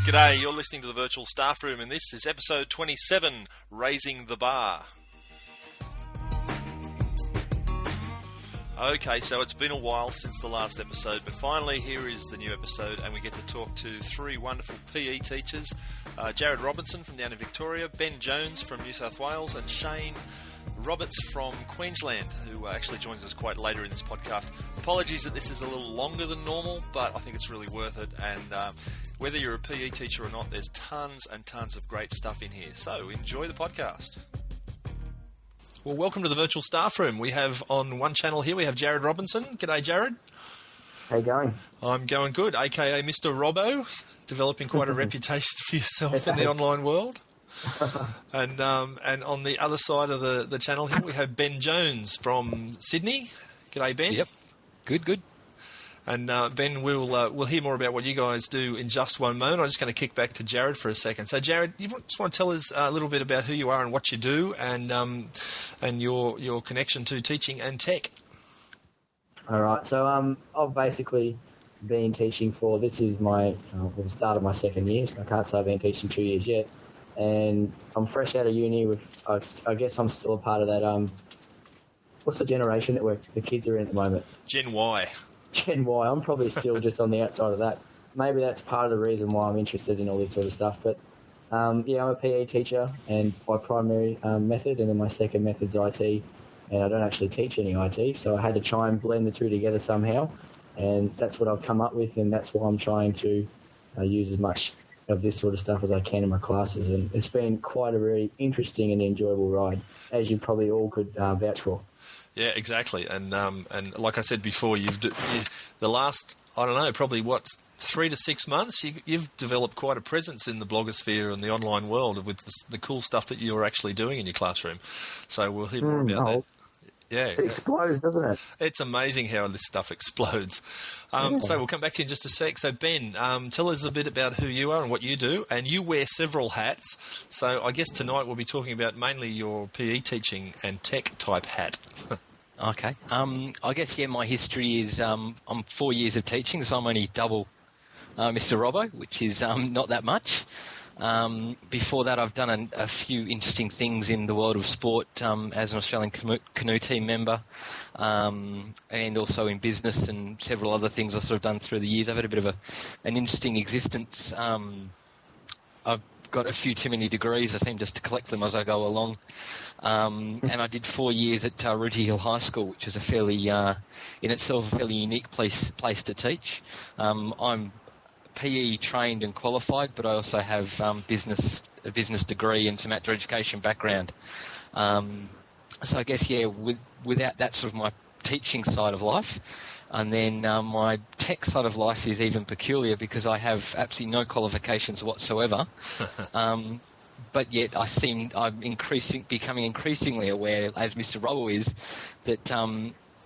G'day, you're listening to the Virtual Staff Room, and this is episode 27, Raising the Bar. Okay, so it's been a while since the last episode, but finally here is the new episode, and we get to talk to three wonderful PE teachers, Jarrod Robinson from down in Victoria, Ben Jones from New South Wales, and Shane Roberts from Queensland, who actually joins us quite later in this podcast. Apologies that this is a little longer than normal, but I think it's really worth it, and whether you're a PE teacher or not, there's tons and tons of great stuff in here. So enjoy the podcast. Well, welcome to the Virtual Staff Room. We have on one channel here, we have Jarrod Robinson. G'day, Jarrod. How you going? I'm going good, aka Mr. Robbo, developing quite a reputation for yourself in the online world. And on the other side of the channel here, we have Ben Jones from Sydney. G'day, Ben. Yep. Good. And Ben, we'll hear more about what you guys do in just one moment. I'm just going to kick back to Jarrod for a second. So, Jarrod, you just want to tell us a little bit about who you are and what you do, and your connection to teaching and tech. All right. So I've basically been teaching for, this is the start of my second year. So I can't say I've been teaching 2 years yet. And I'm fresh out of uni. I guess I'm still a part of that. What's the generation that the kids are in at the moment? Gen Y. Gen Y. I'm probably still just on the outside of that. Maybe that's part of the reason why I'm interested in all this sort of stuff. But I'm a PE teacher, and my primary method, and then my second method's IT. And I don't actually teach any IT, so I had to try and blend the two together somehow. And that's what I've come up with, and that's why I'm trying to use as much of this sort of stuff as I can in my classes. And it's been quite a very interesting and enjoyable ride, as you probably all could vouch for. Yeah, exactly. And like I said before, the last, I don't know, probably 3 to 6 months, you've developed quite a presence in the blogosphere and the online world with the cool stuff that you're actually doing in your classroom. So we'll hear more about that. Yeah, it explodes, doesn't it? It's amazing how this stuff explodes. So we'll come back to you in just a sec. So Ben, tell us a bit about who you are and what you do. And you wear several hats. So I guess tonight we'll be talking about mainly your PE teaching and tech type hat. Okay. I guess, my history is I'm 4 years of teaching, so I'm only double Mr. Robbo, which is not that much. Before that, I've done a few interesting things in the world of sport as an Australian canoe team member, and also in business and several other things I've sort of done through the years. I've had a bit of an interesting existence. I've got a few too many degrees. I seem just to collect them as I go along. And I did 4 years at Rooty Hill High School, which is in itself a fairly unique place to teach. I'm PE trained and qualified, but I also have a business degree and some outdoor education background. So I guess, without that sort of my teaching side of life, and then my tech side of life is even peculiar because I have absolutely no qualifications whatsoever. But yet I'm becoming increasingly aware, as Mr. Robbo is, that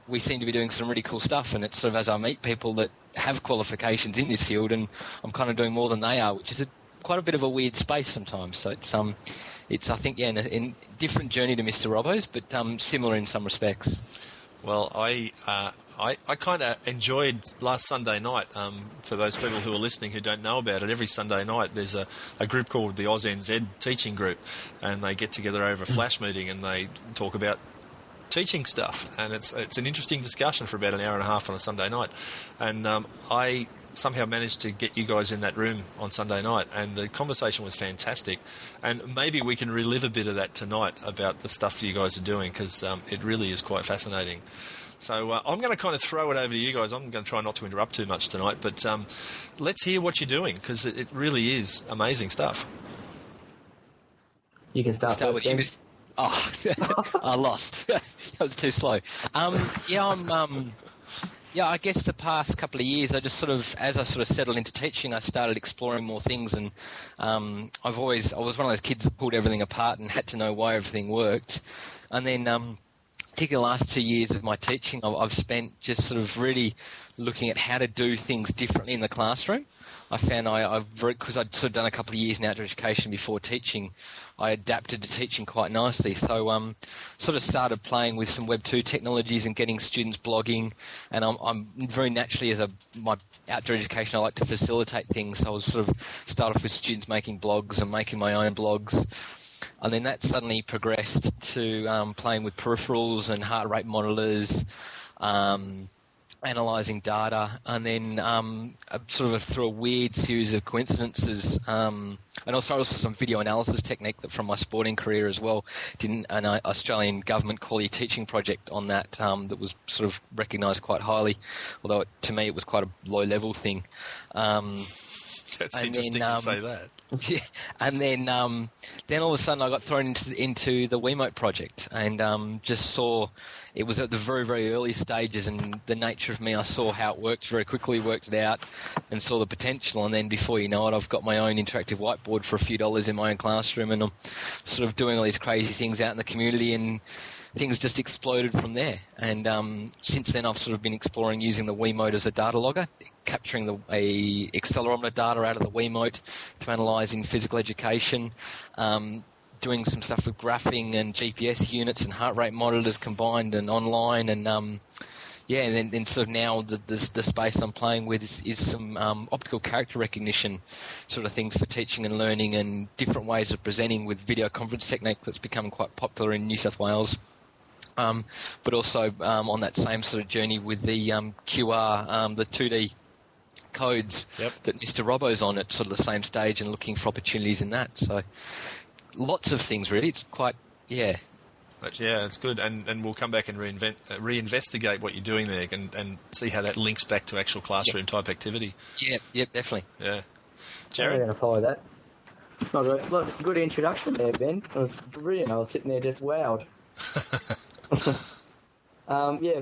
we seem to be doing some really cool stuff, and it's sort of as I meet people that have qualifications in this field, and I'm kind of doing more than they are, which is quite a bit of a weird space sometimes. So it's I think in different journey to Mr. Robbo's, but similar in some respects. Well, I kind of enjoyed last Sunday night. For those people who are listening who don't know about it, every Sunday night there's a group called the AusNZ Teaching Group, and they get together over a flash meeting and they talk about teaching stuff, and it's an interesting discussion for about an hour and a half on a Sunday night. And I somehow managed to get you guys in that room on Sunday night, and the conversation was fantastic. And maybe we can relive a bit of that tonight about the stuff you guys are doing, because it really is quite fascinating. So I'm going to kind of throw it over to you guys. I'm going to try not to interrupt too much tonight, but let's hear what you're doing, because it really is amazing stuff. You can start with you. Oh, I lost. That was too slow. I guess the past couple of years, as I settled into teaching, I started exploring more things, and I was one of those kids that pulled everything apart and had to know why everything worked. And then, particularly the last 2 years of my teaching, I've spent just sort of really looking at how to do things differently in the classroom. I found because I'd sort of done a couple of years in outdoor education before teaching, I adapted to teaching quite nicely. So sort of started playing with some Web 2 technologies and getting students blogging. And I'm very naturally, my outdoor education, I like to facilitate things. So I was sort of start off with students making blogs and making my own blogs. And then that suddenly progressed to playing with peripherals and heart rate monitors, analysing data, and then sort of through a weird series of coincidences, and also some video analysis technique that from my sporting career as well, did an Australian government quality teaching project on that that was sort of recognised quite highly, although to me it was quite a low-level thing. That's interesting to say that. Yeah, and then all of a sudden I got thrown into the Wii Remote project, and just saw it was at the very, very early stages, and the nature of me, I saw how it worked very quickly, worked it out, and saw the potential. And then before you know it, I've got my own interactive whiteboard for a few dollars in my own classroom, and I'm sort of doing all these crazy things out in the community, and things just exploded from there. And since then, I've sort of been exploring using the Wii Remote as a data logger, capturing a accelerometer data out of the Wii Remote to analyse in physical education, doing some stuff with graphing and GPS units and heart rate monitors combined and online. And and then sort of now the space I'm playing with is some optical character recognition sort of things for teaching and learning, and different ways of presenting with video conference technique that's becoming quite popular in New South Wales. But also on that same sort of journey with the QR, the 2D codes that Mr. Robbo's on at sort of the same stage, and looking for opportunities in that. So lots of things really. It's quite, yeah. Yeah, it's good, and we'll come back and reinvestigate what you're doing there, and see how that links back to actual classroom type activity. Yep, definitely. Yeah, Jarrod, I'm going to follow that. Look, good introduction there, Ben. It was brilliant. I was sitting there just wowed.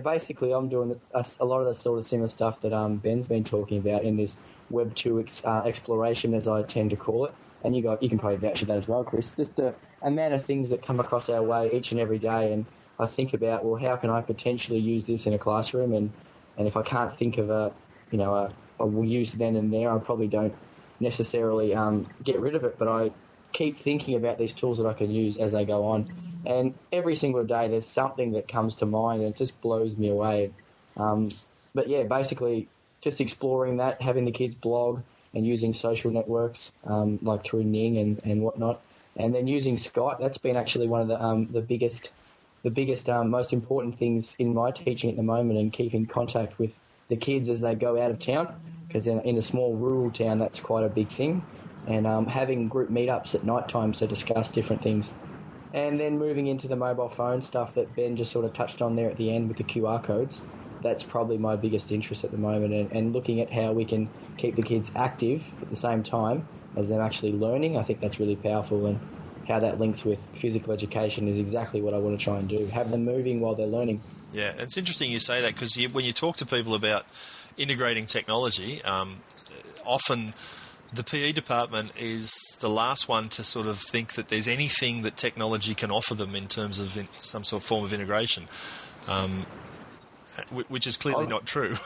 Basically, I'm doing a lot of the sort of similar stuff that Ben's been talking about in this Web 2 exploration, as I tend to call it. And you can probably vouch for that as well, Chris. Just the amount of things that come across our way each and every day, and I think about, well, how can I potentially use this in a classroom? And if I can't think of a use then and there, I probably don't necessarily get rid of it, but I keep thinking about these tools that I can use as they go on. And every single day there's something that comes to mind, and it just blows me away. Basically just exploring that, having the kids blog, and using social networks like through Ning and whatnot, and then using Skype. That's been actually one of the biggest, most important things in my teaching at the moment, and keeping contact with the kids as they go out of town, because in a small rural town that's quite a big thing, and having group meetups at night time to discuss different things. And then moving into the mobile phone stuff that Ben just sort of touched on there at the end with the QR codes. That's probably my biggest interest at the moment, and looking at how we can keep the kids active at the same time as them actually learning. I think that's really powerful, and how that links with physical education is exactly what I want to try and do. Have them moving while they're learning. Yeah, it's interesting you say that, because when you talk to people about integrating technology, often the PE department is the last one to sort of think that there's anything that technology can offer them in terms of some sort of form of integration, which is clearly not true.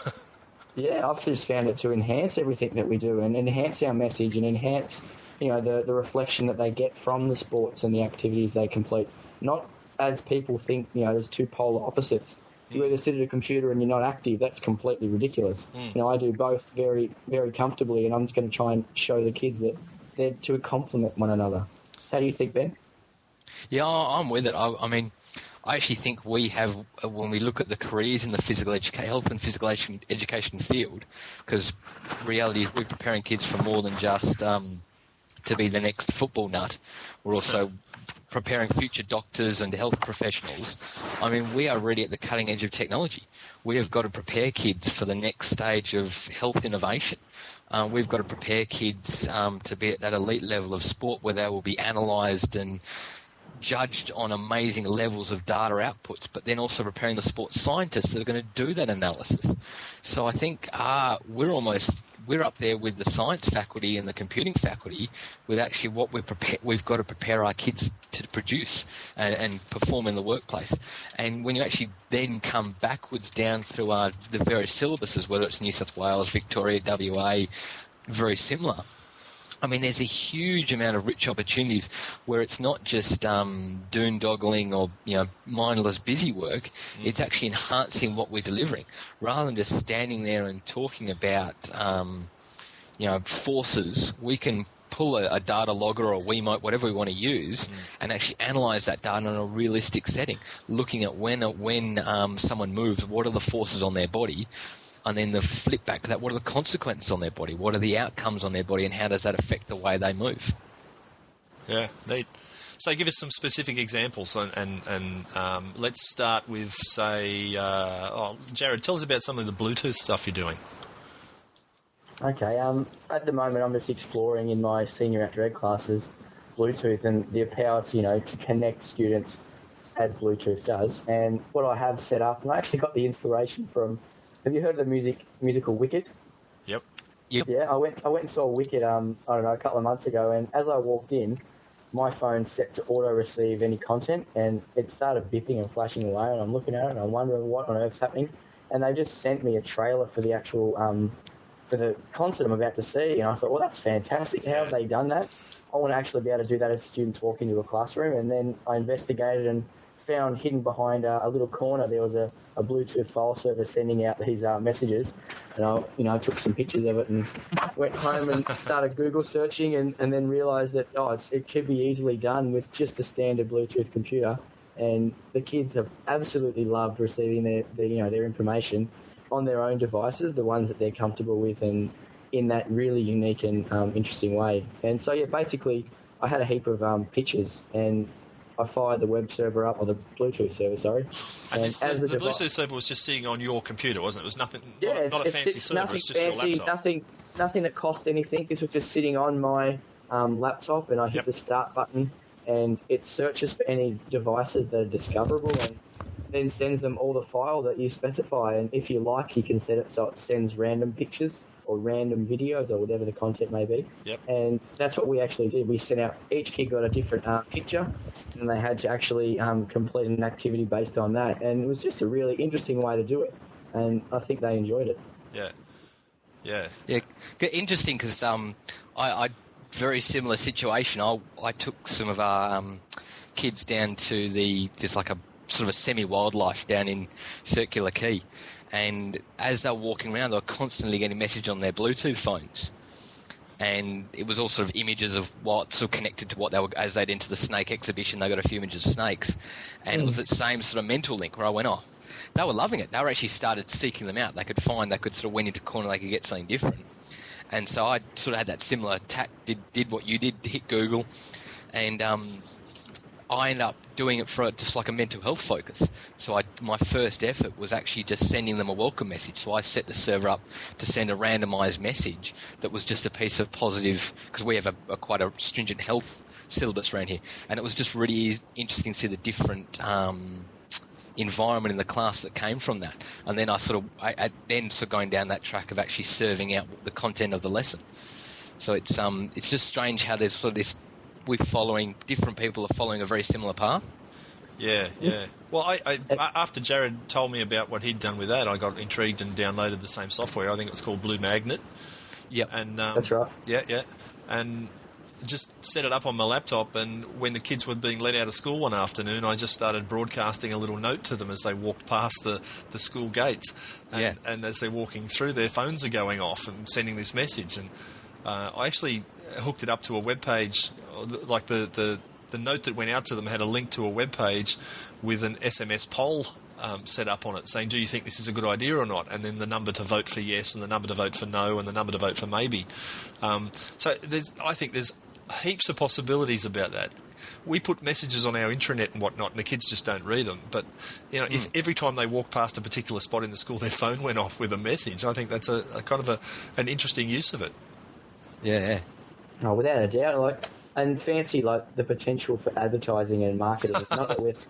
Yeah, I've just found it to enhance everything that we do, and enhance our message, and enhance, the reflection that they get from the sports and the activities they complete. Not as people think, there's two polar opposites. You either sit at a computer and you're not active, that's completely ridiculous. I do both very, very comfortably, and I'm just going to try and show the kids that they're to complement one another. How do you think, Ben? Yeah, I'm with it. I mean, I actually think we have, when we look at the careers in the health and physical education field, because reality is we're preparing kids for more than just to be the next football nut. We're also preparing future doctors and health professionals. I mean, we are really at the cutting edge of technology. We have got to prepare kids for the next stage of health innovation. We've got to prepare kids to be at that elite level of sport where they will be analysed and judged on amazing levels of data outputs, but then also preparing the sports scientists that are going to do that analysis. So I think we're almost we're up there with the science faculty and the computing faculty with actually what we've got to prepare our kids to produce and perform in the workplace. And when you actually then come backwards down through the various syllabuses, whether it's New South Wales, Victoria, WA, very similar. I mean, there's a huge amount of rich opportunities where it's not just doondoggling or mindless busy work. It's actually enhancing what we're delivering, rather than just standing there and talking about forces. We can pull a data logger or a Wii Remote, whatever we want to use, and actually analyse that data in a realistic setting, looking at when someone moves, what are the forces on their body. And then the flip back to that, what are the consequences on their body? What are the outcomes on their body, and how does that affect the way they move? Yeah, neat. So give us some specific examples, and let's start with, say, Jarrod, tell us about some of the Bluetooth stuff you're doing. Okay, at the moment I'm just exploring in my senior outdoor ed classes Bluetooth and the power to connect students as Bluetooth does. And what I have set up, and I actually got the inspiration from. Have you heard of the musical Wicked? Yep. Yeah, I went and saw Wicked, a couple of months ago, and as I walked in, my phone set to auto-receive any content, and it started bipping and flashing away, and I'm looking at it, and I'm wondering what on earth's happening, and they just sent me a trailer for the actual, for the concert I'm about to see, and I thought, well, that's fantastic. How have they done that? I want to actually be able to do that as students walk into a classroom, and then I investigated and found hidden behind a little corner there was a Bluetooth file server sending out these messages, and I took some pictures of it and went home and started Google searching and then realised that it could be easily done with just a standard Bluetooth computer, and the kids have absolutely loved receiving their information on their own devices, the ones that they're comfortable with, and in that really unique and interesting way. And so basically I had a heap of pictures, and I fired the web server up, or the Bluetooth server, sorry. And the Bluetooth server was just sitting on your computer, wasn't it? It was nothing, not a fancy server, it's just fancy, your laptop. Nothing that cost anything. This was just sitting on my laptop, and I hit the start button, and it searches for any devices that are discoverable, and then sends them all the file that you specify. And if you like, you can set it so it sends random pictures or random videos or whatever the content may be. Yep. And that's what we actually did. We sent out, each kid got a different picture, and they had to actually complete an activity based on that. And it was just a really interesting way to do it, and I think they enjoyed it. Yeah. Interesting, because I very similar situation. I took some of our kids down to there's like a sort of a semi-wildlife down in Circular Quay. And as they were walking around, they were constantly getting message on their Bluetooth phones. And it was all sort of images of what sort of connected to what they were, as they'd enter the snake exhibition, they got a few images of snakes. And it was that same sort of mental link where I went, they were loving it. They were actually started seeking them out. They could sort of went into a corner, they could get something different. And so I sort of had that similar tack, did what you did, hit Google. And I ended up doing it for just like a mental health focus. So my first effort was actually just sending them a welcome message. So I set the server up to send a randomised message that was just a piece of positive, because we have quite a stringent health syllabus around here. And it was just really interesting to see the different environment in the class that came from that. And then I then going down that track of actually serving out the content of the lesson. So it's just strange how there's sort of this, different people are following a very similar path. Yeah. Well, I after Jarrod told me about what he'd done with that, I got intrigued and downloaded the same software. I think it's called Blue Magnet. Yep. And that's right. Yeah. And just set it up on my laptop, and when the kids were being let out of school one afternoon, I just started broadcasting a little note to them as they walked past the school gates. And as they're walking through, their phones are going off and sending this message. And I actually hooked it up to a web page, like the note that went out to them had a link to a web page with an SMS poll set up on it saying, do you think this is a good idea or not? And then the number to vote for yes, and the number to vote for no, and the number to vote for maybe. So I think there's heaps of possibilities about that. We put messages on our intranet and whatnot, and the kids just don't read them. But if every time they walk past a particular spot in the school, their phone went off with a message, I think that's a kind of an interesting use of it. Yeah. Oh, without a doubt, and fancy the potential for advertising and marketing. Not that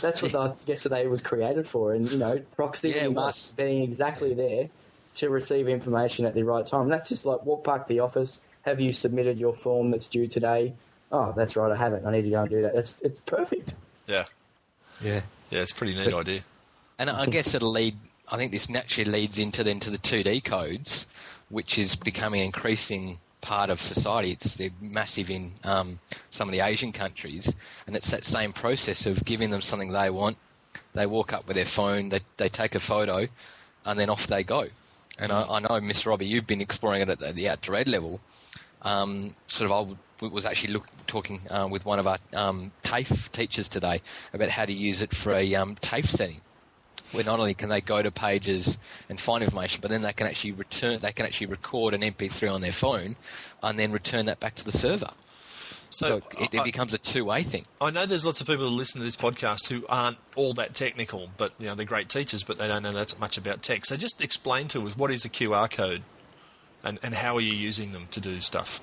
that's what I guess today was created for, and proximity being exactly there to receive information at the right time. And that's just like walk past the office. Have you submitted your form that's due today? Oh, that's right, I haven't. I need to go and do that. It's perfect. Yeah. Yeah. Yeah, it's a pretty neat idea. And I guess it'll lead. I think this naturally leads into the 2D codes, which is becoming an increasing part of society. They're massive in some of the Asian countries, and it's that same process of giving them something they want. They walk up with their phone, they take a photo, and then off they go. And I know, Miss Robbie, you've been exploring it at the outdoor ed level. I was actually talking with one of our TAFE teachers today about how to use it for a TAFE setting, where not only can they go to pages and find information, but then they can actually record an MP3 on their phone and then return that back to the server. So it becomes a two-way thing. I know there's lots of people who listen to this podcast who aren't all that technical, but they're great teachers, but they don't know that much about tech. So just explain to us, what is a QR code and how are you using them to do stuff?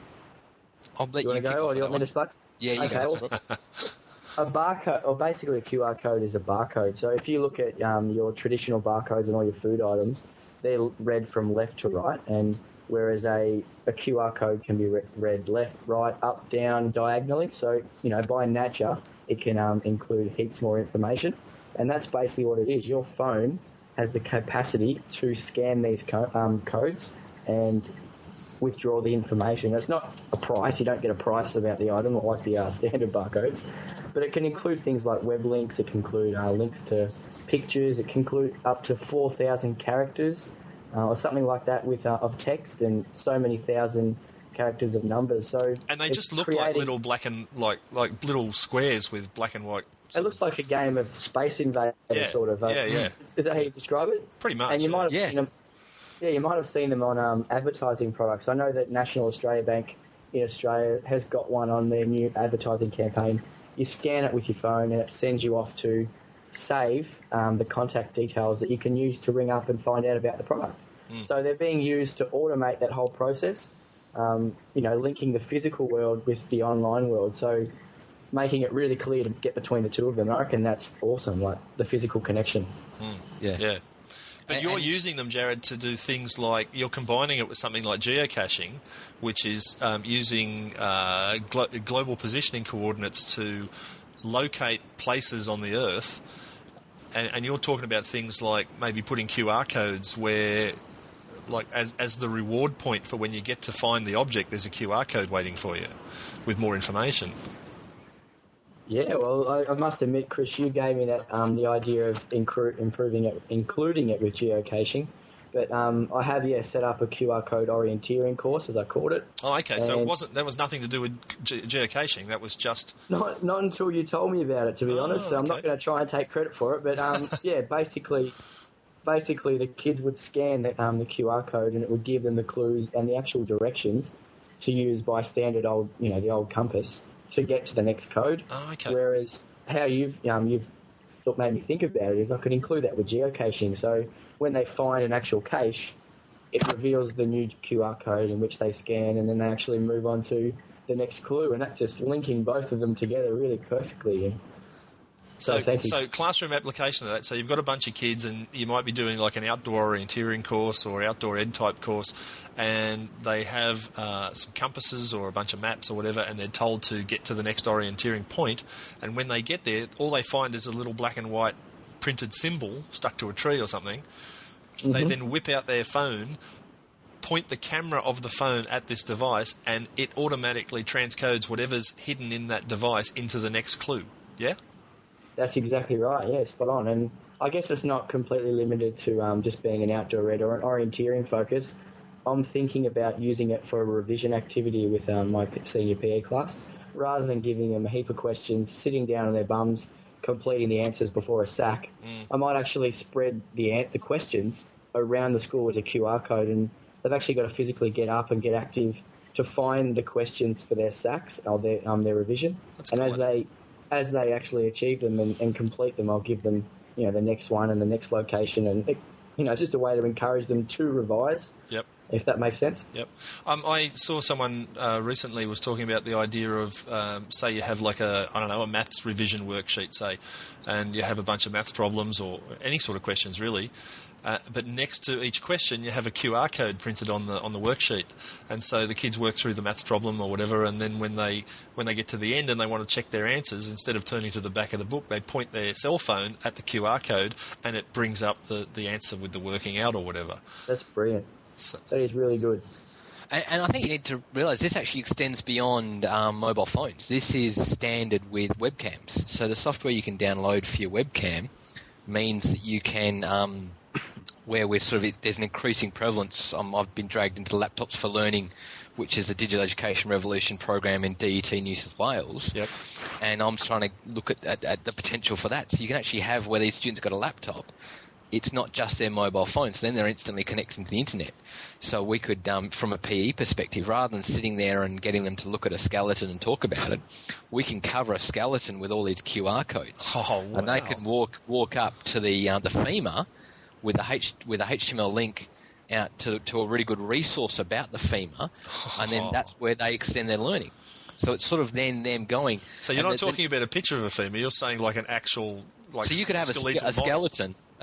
I'll let you want to go, or do you want me to start? Yeah, you okay. go. A barcode, or basically a QR code, is a barcode. So if you look at your traditional barcodes on all your food items, they're read from left to right, and whereas a QR code can be read left, right, up, down, diagonally. So, by nature, it can include heaps more information. And that's basically what it is. Your phone has the capacity to scan these codes and withdraw the information. It's not a price. You don't get a price about the item like the standard barcodes. But it can include things like web links. It can include links to pictures. It can include up to 4,000 characters or something like that of text, and so many thousand characters of numbers. So and they just look like little black and like little squares with black and white. It looks like a game of Space Invaders, sort of. Yeah. Is that how you describe it? Pretty much. And you might have seen them. Yeah, you might have seen them on advertising products. I know that National Australia Bank in Australia has got one on their new advertising campaign. You scan it with your phone and it sends you off to save the contact details that you can use to ring up and find out about the product. So they're being used to automate that whole process, linking the physical world with the online world. So making it really clear to get between the two of them. I reckon that's awesome, like the physical connection. Yeah. But you're using them, Jarrod, to do things like you're combining it with something like geocaching, which is using global positioning coordinates to locate places on the Earth. And you're talking about things like maybe putting QR codes where, like, as the reward point for when you get to find the object, there's a QR code waiting for you with more information. Yeah, well, I must admit, Chris, you gave me that the idea of including it with geocaching. But I have set up a QR code orienteering course, as I called it. Oh, okay. So that was nothing to do with geocaching. That was just not until you told me about it. To be honest, so I'm not going to try and take credit for it. But basically, the kids would scan the QR code, and it would give them the clues and the actual directions to use by standard old, the old compass to get to the next code. Oh, okay. Whereas how you've made me think about it is I could include that with geocaching. So when they find an actual cache, it reveals the new QR code in which they scan, and then they actually move on to the next clue, and that's just linking both of them together really perfectly. So classroom application of that. So you've got a bunch of kids, and you might be doing like an outdoor orienteering course or outdoor ed type course, and they have some compasses or a bunch of maps or whatever, and they're told to get to the next orienteering point. And when they get there, all they find is a little black and white printed symbol stuck to a tree or something. Mm-hmm. They then whip out their phone, point the camera of the phone at this device, and it automatically transcodes whatever's hidden in that device into the next clue. Yeah? That's exactly right, yeah, spot on. And I guess it's not completely limited to just being an outdoor ed or an orienteering focus. I'm thinking about using it for a revision activity with my senior PE class. Rather than giving them a heap of questions, sitting down on their bums, completing the answers before a sack, I might actually spread the questions around the school with a QR code, and they've actually got to physically get up and get active to find the questions for their sacks or their revision. That's and cool. as they actually achieve them and complete them, I'll give them, the next one and the next location, and it's just a way to encourage them to revise. Yep. If that makes sense. Yep. I saw someone recently was talking about the idea of, say you have like a maths revision worksheet, say, and you have a bunch of maths problems or any sort of questions really, but next to each question you have a QR code printed on the worksheet, and so the kids work through the maths problem or whatever, and then when they get to the end and they want to check their answers, instead of turning to the back of the book, they point their cell phone at the QR code and it brings up the answer with the working out or whatever. That's brilliant. So, that is really good. And I think you need to realise this actually extends beyond mobile phones. This is standard with webcams. So the software you can download for your webcam means that you can, where we're there's an increasing prevalence. I've been dragged into Laptops for Learning, which is the Digital Education Revolution program in DET New South Wales. Yep. And I'm trying to look at the potential for that. So you can actually have where these students got a laptop. It's not just their mobile phone, so then they're instantly connecting to the internet. So we could, from a PE perspective, rather than sitting there and getting them to look at a skeleton and talk about it, we can cover a skeleton with all these QR codes. Oh, wow. And they can walk up to the femur with a HTML link out to a really good resource about the femur, and then that's where they extend their learning. So it's sort of then them going. So you're not talking about a picture of a femur, you're saying like an actual so you could have a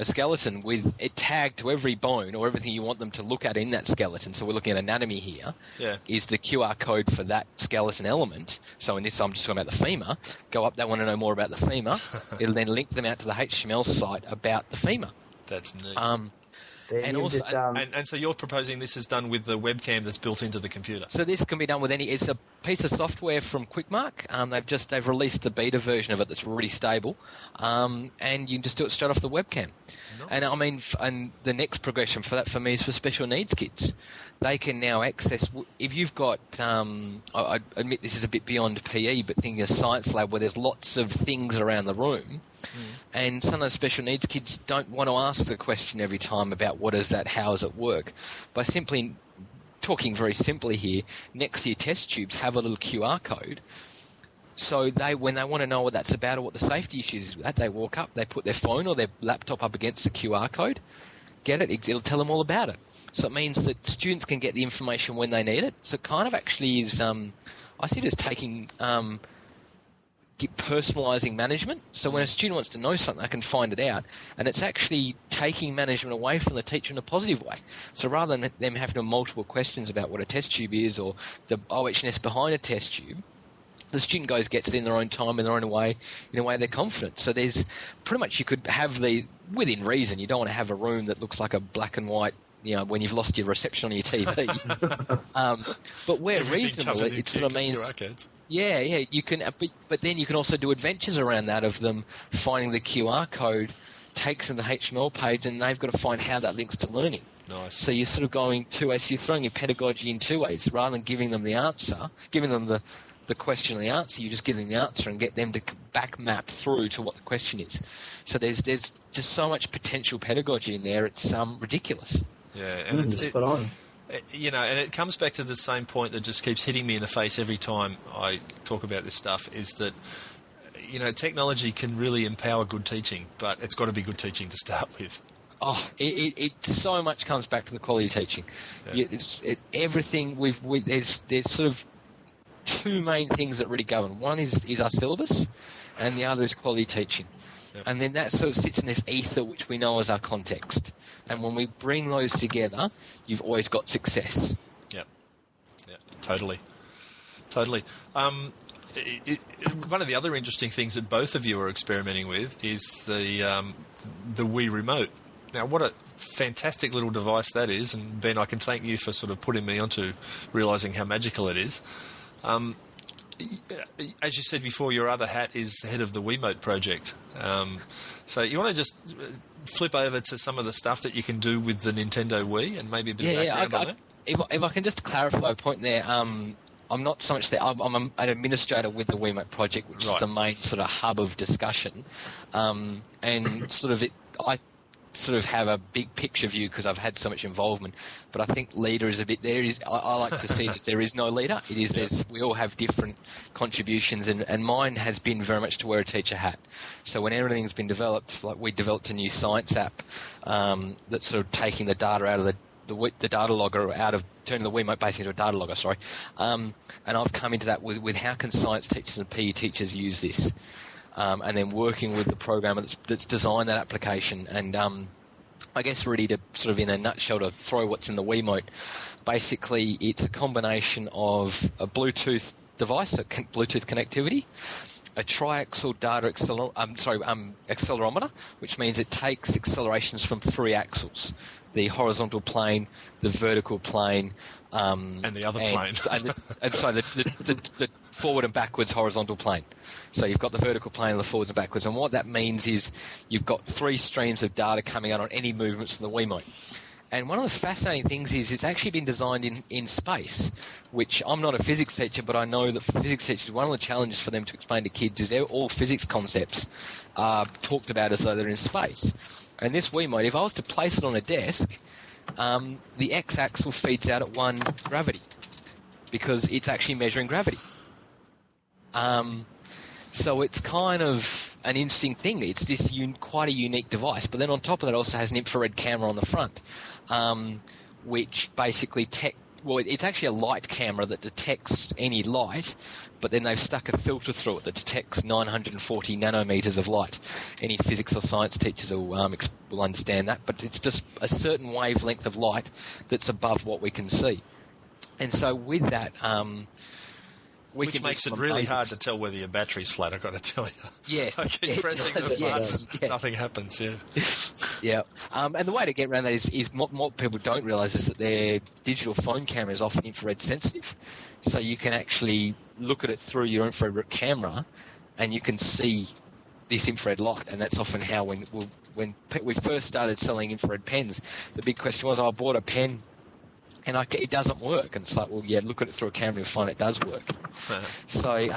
skeleton with it tagged to every bone or everything you want them to look at in that skeleton. So we're looking at anatomy here. Yeah. Is the QR code for that skeleton element. So in this, I'm just talking about the femur. Go up, they want to know more about the femur. It'll then link them out to the HTML site about the femur. That's neat. And also, and so you're proposing this is done with the webcam that's built into the computer. So this can be done with any. It's a piece of software from Quickmark. They've released the beta version of it that's really stable, and you can just do it straight off the webcam. Nice. And the next progression for that for me is for special needs kids. They can now access, if you've got, I admit this is a bit beyond PE, but think of a science lab where there's lots of things around the room, and some of those special needs kids don't want to ask the question every time about what is that, how does it work. By simply talking very simply here, next to your test tubes have a little QR code. So when they want to know what that's about or what the safety issues is with that, they walk up, they put their phone or their laptop up against the QR code, get it, it'll tell them all about it. So it means that students can get the information when they need it. So it kind of actually is, I see it as taking, personalising management. So when a student wants to know something, they can find it out. And it's actually taking management away from the teacher in a positive way. So rather than them having multiple questions about what a test tube is or the OHS behind a test tube, the student gets it in their own time, in their own way, in a way they're confident. So there's pretty much you could have within reason, you don't want to have a room that looks like a black and white, when you've lost your reception on your TV. But where Everything reasonable, it sort of means... Yeah, you can, but then you can also do adventures around that of them finding the QR code, takes them to the HTML page, and they've got to find how that links to learning. Nice. So you're sort of going two ways. So you're throwing your pedagogy in two ways. Rather than giving them the answer, giving them the question and the answer, you just give them the answer and get them to back map through to what the question is. So there's just so much potential pedagogy in there. It's ridiculous. Yeah, and and it comes back to the same point that just keeps hitting me in the face every time I talk about this stuff, is that technology can really empower good teaching, but it's got to be good teaching to start with. Oh, it so much comes back to the quality of teaching. Yeah. Everything there's sort of two main things that really govern. One is our syllabus, and the other is quality teaching. Yep. And then that sort of sits in this ether which we know as our context. And when we bring those together, you've always got success. Yep. Yeah, totally. One of the other interesting things that both of you are experimenting with is the Wii Remote. Now, what a fantastic little device that is, and Ben, I can thank you for sort of putting me onto realising how magical it is. As you said before, your other hat is the head of the Wii Remote project. So you want to just flip over to some of the stuff that you can do with the Nintendo Wii and maybe a bit of background on it? If I can just clarify a point there, I'm not so much there. I'm an administrator with the Wii Remote project, which is the main sort of hub of discussion. And sort of I sort of have a big picture view because I've had so much involvement, but I think leader is a bit there. I like to see that there is no leader. It is we all have different contributions, and mine has been very much to wear a teacher hat. So when everything's been developed, like we developed a new science app that's sort of taking the data out of the data logger turning the Wii Remote basically into a data logger, and I've come into that with how can science teachers and PE teachers use this. And then working with the programmer that's designed that application, and I guess really to sort of in a nutshell to throw what's in the Wiimote, basically it's a combination of a Bluetooth device, so Bluetooth connectivity, a triaxial data accelerometer, which means it takes accelerations from 3 axles: the horizontal plane, the vertical plane, and the other plane. the forward and backwards horizontal plane. So you've got the vertical plane and the forwards and backwards. And what that means is you've got 3 streams of data coming out on any movements in the Wiimote. And one of the fascinating things is it's actually been designed in space, which I'm not a physics teacher, but I know that for physics teachers, one of the challenges for them to explain to kids is all physics concepts are talked about as though they're in space. And this Wiimote, if I was to place it on a desk, the x-axis feeds out at 1 gravity because it's actually measuring gravity. So it's kind of an interesting thing. It's this quite a unique device. But then on top of that, it also has an infrared camera on the front, which basically it's actually a light camera that detects any light, but then they've stuck a filter through it that detects 940 nanometers of light. Any physics or science teachers will understand that, but it's just a certain wavelength of light that's above what we can see. And so with that... Which makes it really hard to tell whether your battery's flat, I've got to tell you. Yes. I keep pressing the button and nothing happens, Yeah. And the way to get around that is what people don't realise is that their digital phone camera is often infrared sensitive. So you can actually look at it through your infrared camera and you can see this infrared light. And that's often how when we first started selling infrared pens, the big question was, I bought a pen and it doesn't work. And it's like, well, yeah, look at it through a camera and find it does work. So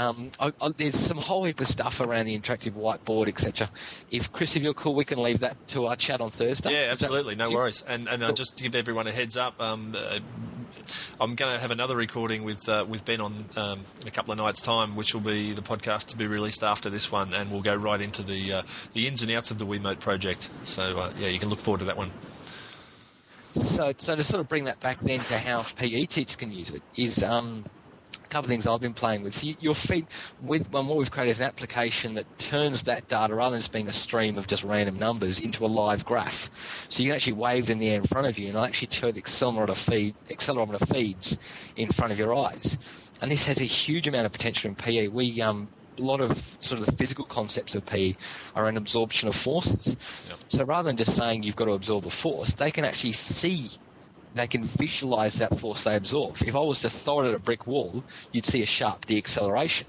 there's some whole heap of stuff around the interactive whiteboard, etc. If you're cool, we can leave that to our chat on Thursday. Yeah, absolutely, no worries. And cool. I'll just give everyone a heads up. I'm going to have another recording with Ben on in a couple of nights' time, which will be the podcast to be released after this one, and we'll go right into the ins and outs of the Wiimote project. So you can look forward to that one. So to sort of bring that back then to how PE teachers can use it is a couple of things I've been playing with. So your feed with what we've created is an application that turns that data, rather than just being a stream of just random numbers, into a live graph. So you can actually wave it in the air in front of you, and it'll actually show the accelerometer feeds in front of your eyes. And this has a huge amount of potential in PE. A lot of sort of the physical concepts of PE are an absorption of forces. Yep. So rather than just saying you've got to absorb a force, they can actually they can visualize that force they absorb. If I was to throw it at a brick wall, you'd see a sharp deacceleration.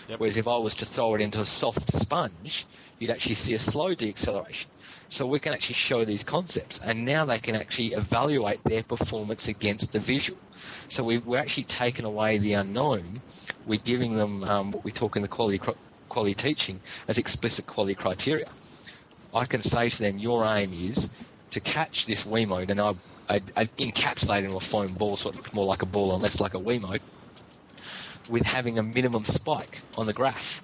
Yep. Whereas if I was to throw it into a soft sponge, you'd actually see a slow deacceleration. So we can actually show these concepts, and now they can actually evaluate their performance against the visual. So we're actually taken away the unknown. We're giving them what we talk in the quality teaching as explicit quality criteria. I can say to them, your aim is to catch this Wiimote, and I encapsulate it in a foam ball so it looks more like a ball and less like a Wiimote, with having a minimum spike on the graph.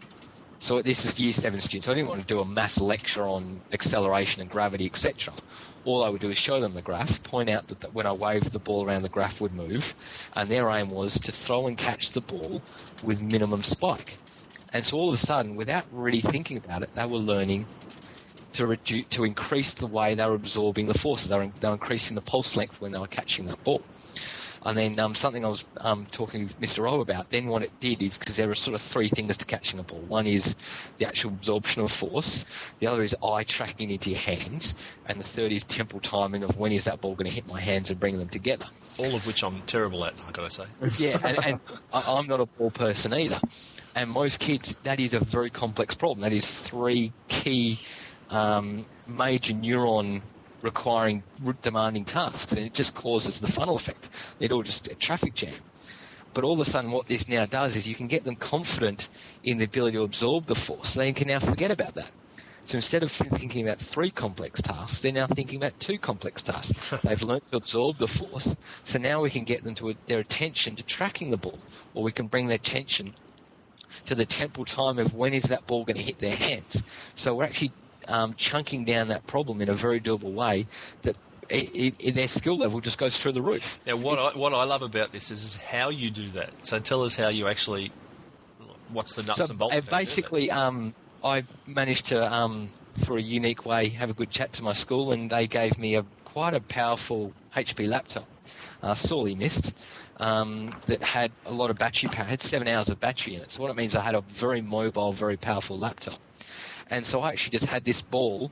So this is Year 7 students. I didn't want to do a mass lecture on acceleration and gravity, etc. All I would do is show them the graph, point out that when I waved the ball around, the graph would move, and their aim was to throw and catch the ball with minimum spike. And so all of a sudden, without really thinking about it, they were learning to increase the way they were absorbing the forces. They were increasing the pulse length when they were catching that ball. And then something I was talking with Mr. Rowe about, then what it did is, because there are sort of 3 things to catching a ball. One is the actual absorption of force. The other is eye tracking into your hands. And the third is temporal timing of when is that ball going to hit my hands and bring them together. All of which I'm terrible at, I've got to say. Yeah, and I'm not a ball person either. And most kids, that is a very complex problem. That is 3 key major neuron requiring demanding tasks, and it just causes the funnel effect. It all just a traffic jam. But all of a sudden what this now does is you can get them confident in the ability to absorb the force. So they can now forget about that. So instead of thinking about 3 complex tasks, they're now thinking about 2 complex tasks. They've learned to absorb the force, so now we can get them to their attention to tracking the ball, or we can bring their attention to the temporal time of when is that ball going to hit their hands. So we're actually chunking down that problem in a very doable way that their skill level just goes through the roof. Now, what I love about this is how you do that. So tell us how you actually, what's the nuts and bolts? Basically, I managed to for a unique way, have a good chat to my school, and they gave me quite a powerful HP laptop, sorely missed, that had a lot of battery power. It had 7 hours of battery in it. So what it means, I had a very mobile, very powerful laptop. And so I actually just had this ball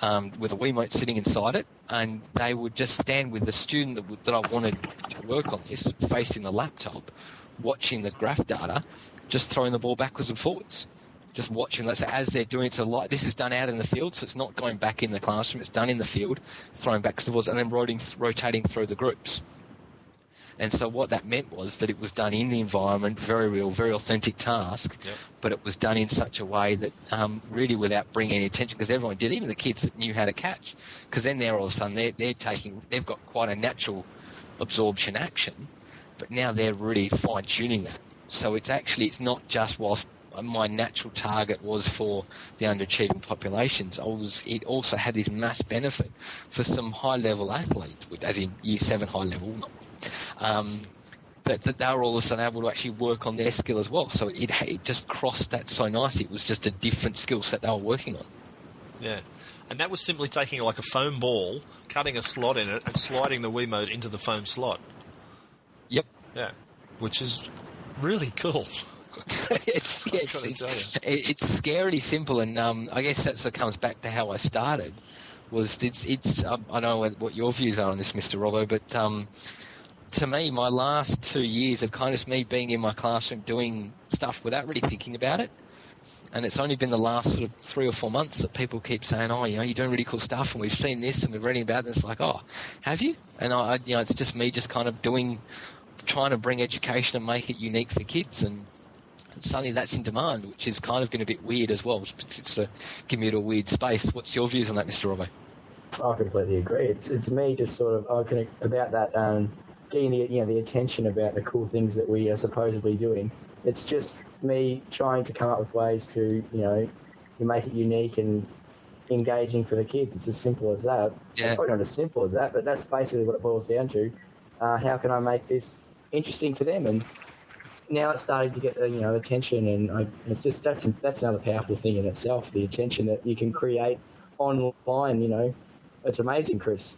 with a Wii Remote sitting inside it, and they would just stand with the student that I wanted to work on this, facing the laptop, watching the graph data, just throwing the ball backwards and forwards. Just watching, let's say, as they're doing it, this is done out in the field, so it's not going back in the classroom, it's done in the field, throwing backwards and forwards, and then rotating through the groups. And so what that meant was that it was done in the environment, very real, very authentic task, Yep. but it was done in such a way that really without bringing any attention, because everyone did, even the kids that knew how to catch, because then they're all of a sudden, they've got quite a natural absorption action, but now they're really fine-tuning that. So it's not just whilst my natural target was for the underachieving populations, it also had this mass benefit for some high-level athletes, as in Year 7 high-level, that they were all of a sudden able to actually work on their skill as well. So it just crossed that so nicely. It was just a different skill set they were working on. Yeah. And that was simply taking like a foam ball, cutting a slot in it, and sliding the Wii Remote into the foam slot. Yep. Yeah. Which is really cool. It's scarily simple, and I guess that sort of comes back to how I started. I don't know what your views are on this, Mr. Robbo, but to me, my last 2 years have kind of just me being in my classroom doing stuff without really thinking about it. And it's only been the last sort of 3 or 4 months that people keep saying, "Oh, you're doing really cool stuff, and we've seen this, and we're reading about it." And it's like, "Oh, have you?" And it's just me, just kind of trying to bring education and make it unique for kids, and suddenly that's in demand, which is kind of been a bit weird as well. It's sort of giving me a weird space. What's your views on that, Mr. Robbo? I completely agree. It's me just sort of about that getting the attention about the cool things that we are supposedly doing. It's just me trying to come up with ways to make it unique and engaging for the kids. It's as simple as that. Yeah. Probably not as simple as that, but that's basically what it boils down to. How can I make this interesting for them? And now it's starting to get attention, and it's just that's another powerful thing in itself. The attention that you can create online, it's amazing, Chris.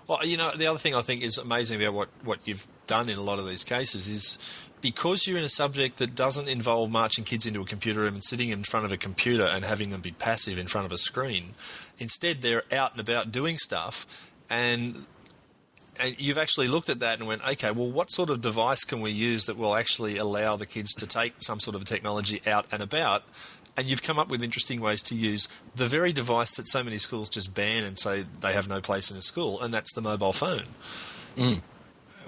Well, the other thing I think is amazing about what you've done in a lot of these cases is because you're in a subject that doesn't involve marching kids into a computer room and sitting in front of a computer and having them be passive in front of a screen. Instead, they're out and about doing stuff, and you've actually looked at that and went, okay, well, what sort of device can we use that will actually allow the kids to take some sort of technology out and about? And you've come up with interesting ways to use the very device that so many schools just ban and say they have no place in a school, and that's the mobile phone.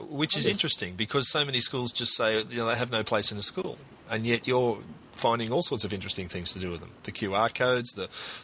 Which is interesting because so many schools just say they have no place in a school, and yet you're finding all sorts of interesting things to do with them. The QR codes,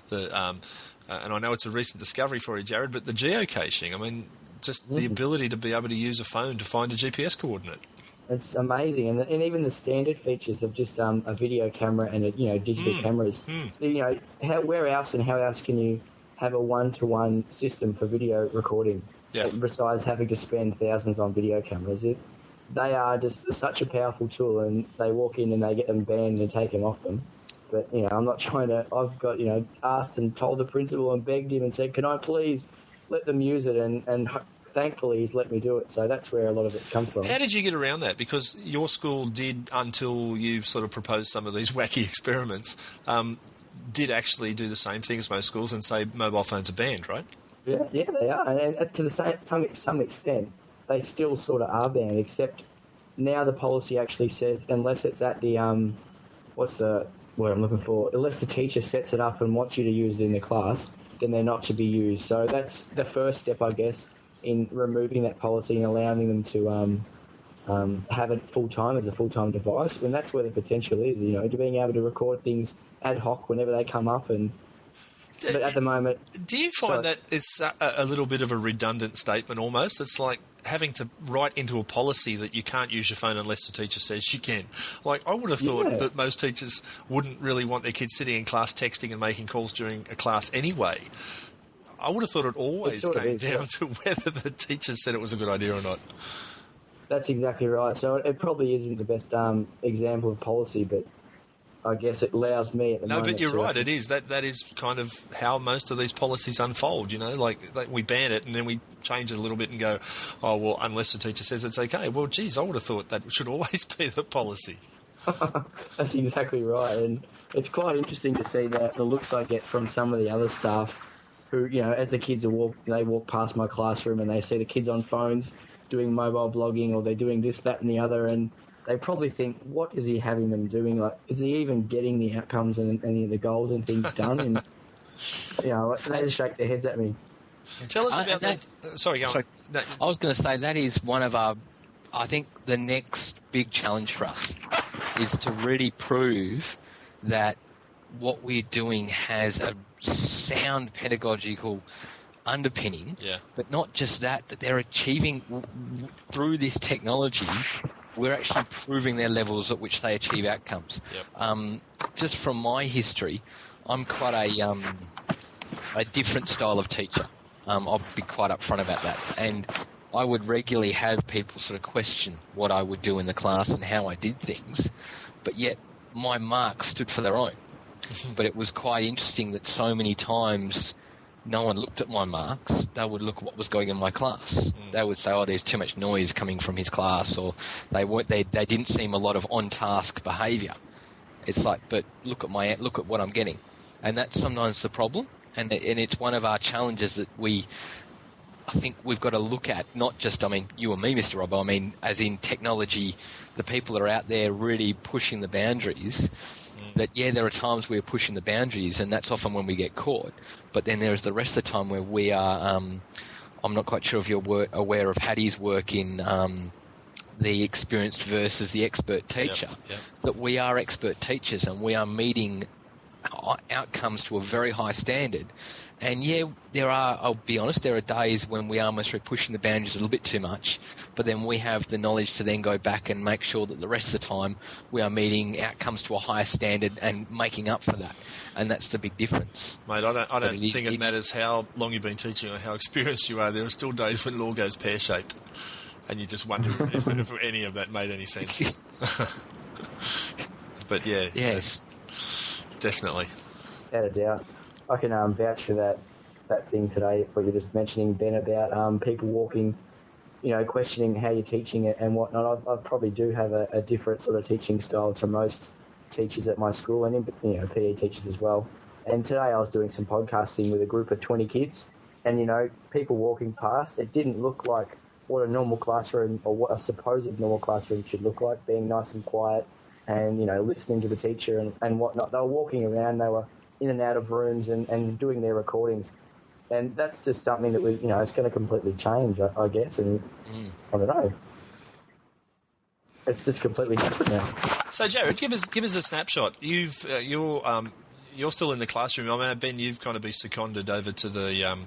and I know it's a recent discovery for you, Jarrod, but the geocaching. I mean, just the ability to be able to use a phone to find a GPS coordinate. It's amazing, and even the standard features of just a video camera and digital cameras. Where else and how else can you have a one-to-one system for video recording? Yeah. Besides having to spend thousands on video cameras, they are just such a powerful tool, and they walk in and they get them banned and take them off them. But I'm not trying to. I've got asked and told the principal and begged him and said, "Can I please let them use it?" And thankfully, he's let me do it. So that's where a lot of it comes from. How did you get around that? Because your school did, until you sort of proposed some of these wacky experiments, did actually do the same thing as most schools and say mobile phones are banned, right? Yeah, they are. And to some extent, they still sort of are banned, except now the policy actually says, unless it's at the, what's the word I'm looking for? Unless the teacher sets it up and wants you to use it in the class, then they're not to be used. So that's the first step, I guess, in removing that policy and allowing them to have it full-time as a full-time device. And that's where the potential is, to being able to record things ad hoc whenever they come up. But at the moment... Do you find that is a little bit of a redundant statement almost? It's like having to write into a policy that you can't use your phone unless the teacher says you can. Like, I would have thought that most teachers wouldn't really want their kids sitting in class texting and making calls during a class anyway. I would have thought it always came down to whether the teacher said it was a good idea or not. That's exactly right. So it probably isn't the best example of policy, but I guess it allows me at the moment. No, but you're right. It is that is kind of how most of these policies unfold. You know, like we ban it and then we change it a little bit and go, oh well, unless the teacher says it's okay. Well, geez, I would have thought that should always be the policy. That's exactly right, and it's quite interesting to see the looks I get from some of the other staff who, you know, as the kids they walk past my classroom and they see the kids on phones doing mobile blogging, or they're doing this, that, and the other, and they probably think, what is he having them doing? Like, is he even getting the outcomes and any of the goals and things done? And, you know, they just shake their heads at me. Tell us about that. Sorry, go on. No. I was going to say that is one of our, I think the next big challenge for us is to really prove that what we're doing has a sound pedagogical underpinning, but not just that they're achieving through this technology, we're actually improving their levels at which they achieve outcomes. Just from my history, I'm quite a different style of teacher. I'll be quite upfront about that. And I would regularly have people sort of question what I would do in the class and how I did things, but yet my marks stood for their own. But it was quite interesting that so many times no one looked at my marks. They would look at what was going on in my class. They would say, oh, there's too much noise coming from his class, or they didn't seem a lot of on-task behaviour. It's like, but look at what I'm getting. And that's sometimes the problem. And it's one of our challenges that I think we've got to look at, not just, I mean, you and me, Mr. Robbo, I mean, as in technology, the people that are out there really pushing the boundaries, that, yeah, there are times we're pushing the boundaries, and that's often when we get caught. But then there's the rest of the time where we are, I'm not quite sure if you're aware of Hattie's work in the experienced versus the expert teacher, that we are expert teachers and we are meeting outcomes to a very high standard. And yeah, I'll be honest, there are days when we are almost pushing the boundaries a little bit too much, but then we have the knowledge to then go back and make sure that the rest of the time we are meeting outcomes to a higher standard and making up for that. And that's the big difference. Mate, I don't think it matters how long you've been teaching or how experienced you are. There are still days when it all goes pear-shaped, and you just wonder if any of that made any sense. But yeah. Yes. Definitely. Without a doubt. I can vouch for that thing today, what you're just mentioning, Ben, about people walking, you know, questioning how you're teaching it and whatnot. I probably do have a different sort of teaching style to most teachers at my school, and PE teachers as well. And today I was doing some podcasting with a group of 20 kids, and, you know, people walking past, it didn't look like what a normal classroom or what a supposed normal classroom should look like, being nice and quiet and, you know, listening to the teacher and whatnot. They were walking around, they were in and out of rooms and doing their recordings. And that's just something that it's going to completely change, I guess. And I don't know. It's just completely different now. So, Jarrod, give us a snapshot. You're still in the classroom. I mean, Ben, you've kind of been seconded over to the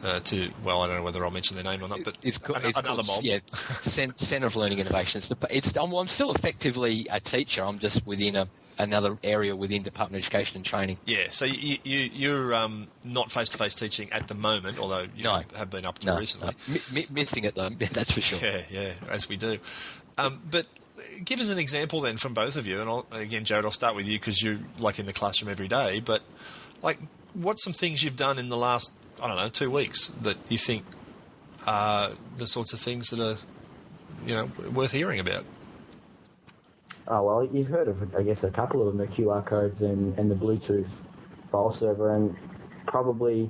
I don't know whether I'll mention their name or not, but it's another mob. Yeah, Centre of Learning Innovations. I'm still effectively a teacher. I'm just within another area within Department of Education and Training. Yeah, so you're not face-to-face teaching at the moment, although you have been up to recently. No. Missing it, though, that's for sure. Yeah, as we do. But give us an example then from both of you, and again, Jarrod, I'll start with you because you're like in the classroom every day, but like what's some things you've done in the last, 2 weeks that you think are the sorts of things that are, worth hearing about? Oh, well, you've heard of, I guess, a couple of them, the QR codes and the Bluetooth file server, and probably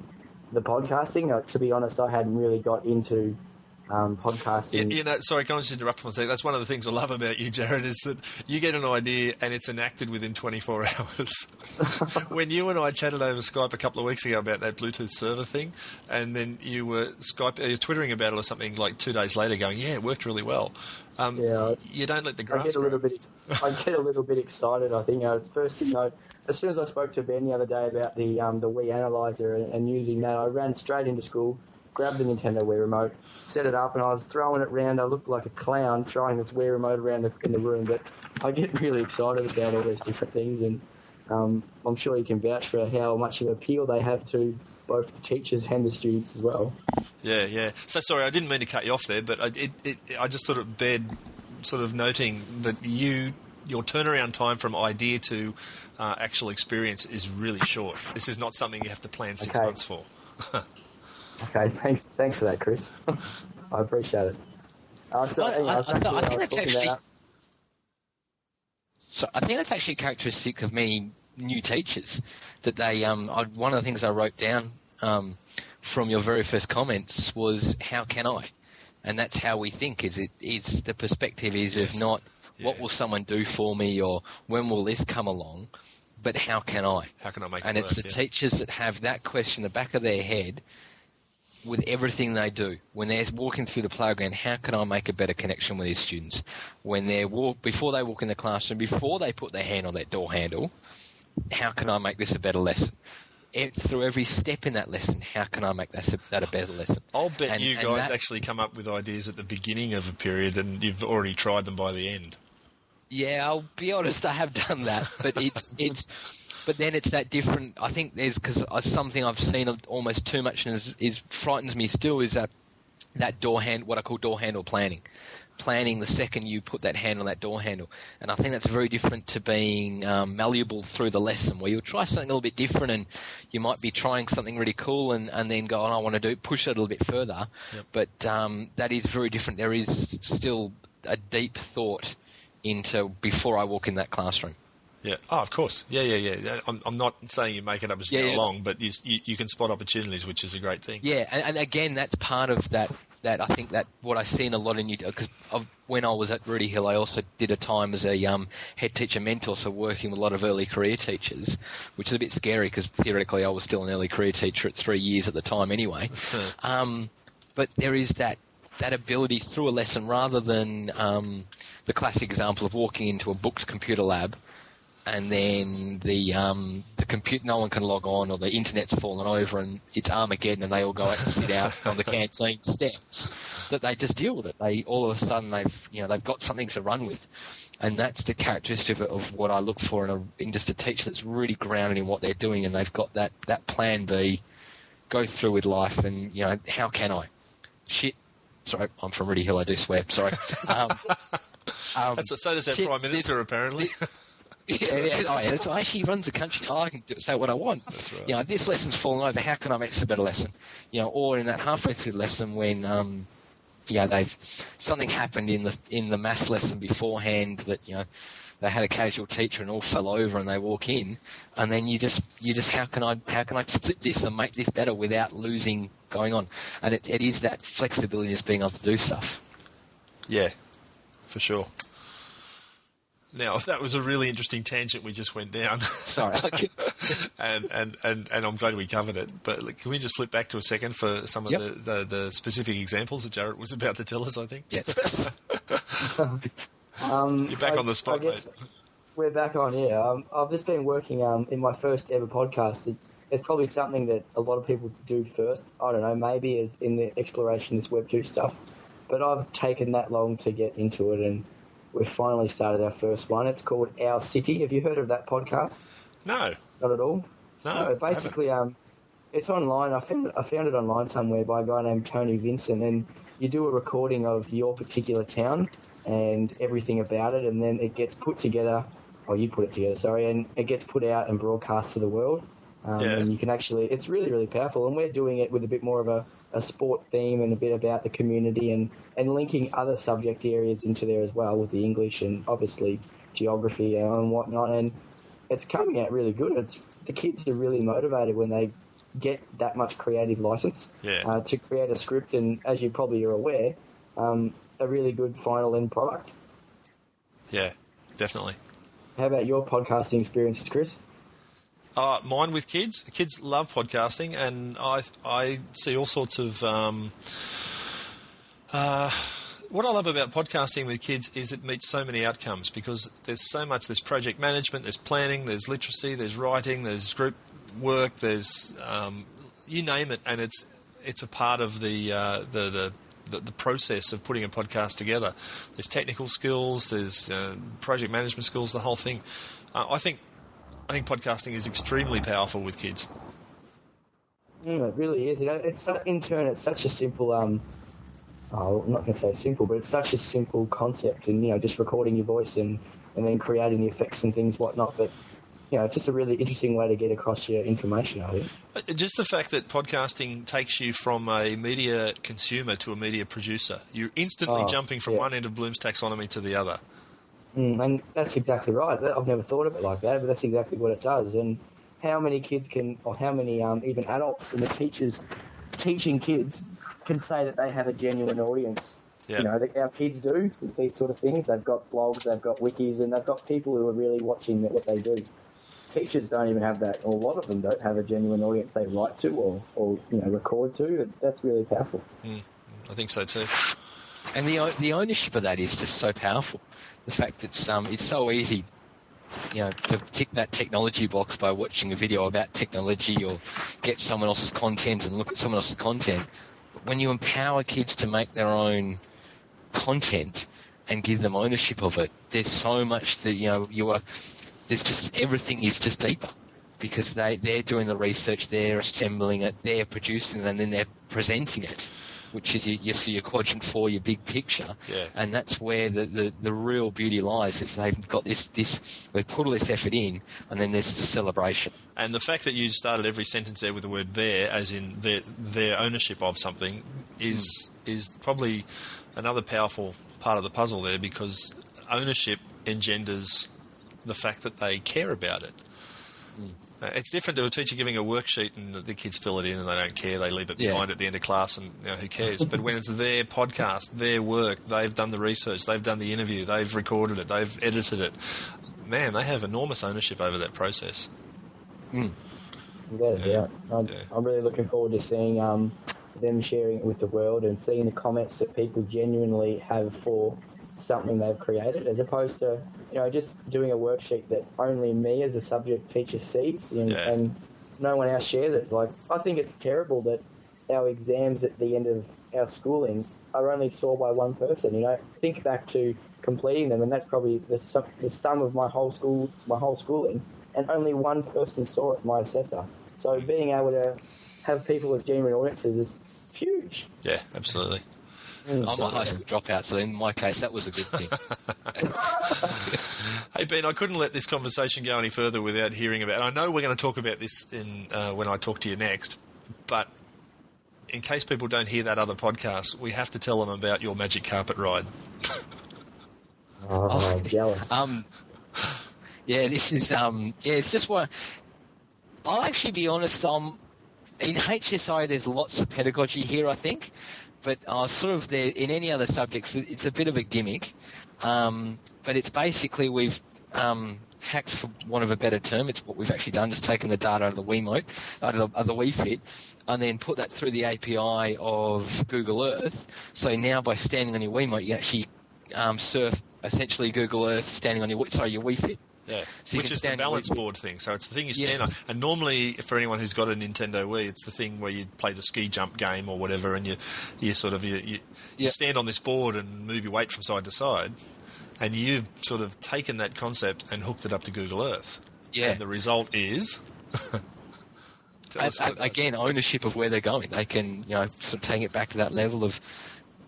the podcasting. To be honest, I hadn't really got into podcasting. Sorry, can I just interrupt for a second? That's one of the things I love about you, Jarrod, is that you get an idea and it's enacted within 24 hours. When you and I chatted over Skype a couple of weeks ago about that Bluetooth server thing, and then you were twittering about it or something like 2 days later going, yeah, it worked really well. You don't let the grass grow. I get a little bit excited, I think. First thing, as soon as I spoke to Ben the other day about the Wii Analyzer and using that, I ran straight into school, grabbed the Nintendo Wii Remote, set it up, and I was throwing it around. I looked like a clown throwing this Wii Remote around in the room, but I get really excited about all these different things, and I'm sure you can vouch for how much of an appeal they have to both the teachers and the students as well. Yeah. So sorry, I didn't mean to cut you off there, but I just thought it bared sort of noting that you your turnaround time from idea to actual experience is really short. This is not something you have to plan 6 months for. Okay, thanks for that, Chris. I appreciate it. I think that's actually a characteristic of many new teachers, that they one of the things I wrote down from your very first comments was, how can I? And that's how we think. It's the perspective is of not what will someone do for me, or when will this come along, but how can I? How can I make it work? And it's the teachers that have that question in the back of their head with everything they do. When they're walking through the playground, how can I make a better connection with these students? When they're before they walk in the classroom, before they put their hand on that door handle, how can I make this a better lesson? Through every step in that lesson, how can I make that a better lesson? I'll bet you guys actually come up with ideas at the beginning of a period and you've already tried them by the end. Yeah, I'll be honest, I have done that, but but then it's that different. I think because something I've seen almost too much and is frightens me still is that what I call door handle planning. Planning the second you put that hand on that door handle. And I think that's very different to being malleable through the lesson, where you'll try something a little bit different and you might be trying something really cool and then go, I want to push it a little bit further. Yep. But that is very different. There is still a deep thought into before I walk in that classroom. Yeah. Oh, of course. Yeah. I'm not saying you make it up as you go along, but you can spot opportunities, which is a great thing. Yeah, and again, that's part of that I think that what I see in a lot of new, because when I was at Rudy Hill, I also did a time as a head teacher mentor, so working with a lot of early career teachers, which is a bit scary because theoretically I was still an early career teacher at 3 years at the time anyway. But there is that ability through a lesson, rather than the classic example of walking into a booked computer lab and then the computer, no one can log on, or the internet's fallen over and it's Armageddon and they all go out and sit out on the canteen steps, that they just deal with it. They all of a sudden they've got something to run with, and that's the characteristic of what I look for in just a teacher that's really grounded in what they're doing, and they've got that plan B, go through with life, and how can I? Sorry, I'm from Rudy Hill. I do swear. Sorry. So does that Prime Minister apparently. Yeah. So actually runs the country. I can say what I want. That's right. This lesson's fallen over. How can I make this a better lesson? Or in that halfway through the lesson when, something happened in the maths lesson beforehand that they had a casual teacher and all fell over and they walk in, and then you just how can I flip this and make this better without losing going on? And it is that flexibility, just being able to do stuff. Yeah, for sure. Now, that was a really interesting tangent we just went down. Sorry. and I'm glad we covered it. But can we just flip back to a second for some of the specific examples that Jarrod was about to tell us, I think? Yes. You're back on the spot, mate. We're back on, yeah. I've just been working in my first ever podcast. It's probably something that a lot of people do first. I don't know, maybe as in the exploration of this Web 2 stuff. But I've taken that long to get into it, and we've finally started our first one. It's called Our City. Have you heard of that podcast? No. Not at all? No. Basically, it's online. I found it online somewhere by a guy named Tony Vincent, and you do a recording of your particular town and everything about it, and then it gets put together, or you put it together, sorry, and it gets put out and broadcast to the world. And you can actually, it's really, really powerful, and we're doing it with a bit more of a sport theme and a bit about the community and linking other subject areas into there as well, with the English and obviously geography and whatnot, and it's coming out really good. The kids are really motivated when they get that much creative license to create a script, and as you probably are aware, a really good final end product. Yeah, definitely. How about your podcasting experiences, Chris? Mine with kids. Kids love podcasting, and I see all sorts of... what I love about podcasting with kids is it meets so many outcomes, because there's so much. There's project management, there's planning, there's literacy, there's writing, there's group work, there's you name it, and it's a part of the process of putting a podcast together. There's technical skills, there's project management skills, the whole thing. I think podcasting is extremely powerful with kids. It really is. In turn, it's such a simple I'm not going to say simple, but it's such a simple concept, and just recording your voice and then creating the effects and things, whatnot. But it's just a really interesting way to get across your information, I think. Just the fact that podcasting takes you from a media consumer to a media producer, you're instantly jumping from one end of Bloom's taxonomy to the other. And that's exactly right. I've never thought of it like that, but that's exactly what it does. And how many kids how many even adults and the teachers teaching kids can say that they have a genuine audience. Yeah. Our kids do with these sort of things. They've got blogs, they've got wikis, and they've got people who are really watching what they do. Teachers don't even have that, or a lot of them don't have a genuine audience they write to or record to. That's really powerful. I think so too. And the ownership of that is just so powerful. The fact that it's so easy, to tick that technology box by watching a video about technology or get someone else's content and look at someone else's content. When you empower kids to make their own content and give them ownership of it, there's so much that there's just everything is just deeper because they're doing the research, they're assembling it, they're producing it, and then they're presenting it, which is your quadrant 4, your big picture. Yeah. And that's where the real beauty lies. Is they've got they've put all this effort in, and then there's the celebration. And the fact that you started every sentence there with the word "their," as in their ownership of something, is probably another powerful part of the puzzle there, because ownership engenders the fact that they care about it. It's different to a teacher giving a worksheet and the kids fill it in and they don't care. They leave it behind at the end of class and who cares? But when it's their podcast, their work, they've done the research, they've done the interview, they've recorded it, they've edited it. Man, they have enormous ownership over that process. I'm really looking forward to seeing them sharing it with the world and seeing the comments that people genuinely have for something they've created, as opposed to just doing a worksheet that only me as a subject teacher sees and no one else shares it. Like, I think it's terrible that our exams at the end of our schooling are only saw by one person. Think back to completing them, and that's probably the sum of my whole schooling, and only one person saw it, my assessor. So being able to have people with genuine audiences is huge. Yeah, absolutely. I'm a high school dropout, so in my case, that was a good thing. Hey, Ben, I couldn't let this conversation go any further without hearing about it. I know we're going to talk about this when I talk to you next, but in case people don't hear that other podcast, we have to tell them about your magic carpet ride. I'm jealous. This is it's just what I'll actually be honest. In HSI, there's lots of pedagogy here, I think. But sort of there in any other subjects, it's a bit of a gimmick. But it's basically we've hacked, for want of a better term. It's what we've actually done, just taken the data out of the Wii Remote, out of the Wii Fit, and then put that through the API of Google Earth. So now by standing on your Wii Remote, you actually surf essentially Google Earth standing on your Wii Fit. Yeah, so which is the balance board thing. So it's the thing you stand on. And normally, for anyone who's got a Nintendo Wii, it's the thing where you play the ski jump game or whatever, and you stand on this board and move your weight from side to side. And you've sort of taken that concept and hooked it up to Google Earth. Yeah. And the result is... Again, ownership of where they're going. They can, sort of take it back to that level of,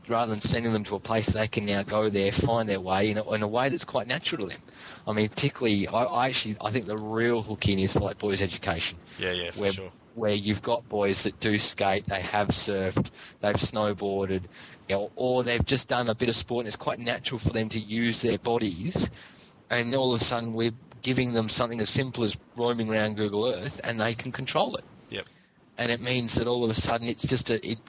rather than sending them to a place, they can now go there, find their way in a way that's quite natural to them. I mean, particularly, I think the real hook in is for like boys' education. Yeah, for sure. Where you've got boys that do skate, they have surfed, they've snowboarded, or they've just done a bit of sport, and it's quite natural for them to use their bodies, and all of a sudden we're giving them something as simple as roaming around Google Earth, and they can control it. Yep. And it means that all of a sudden it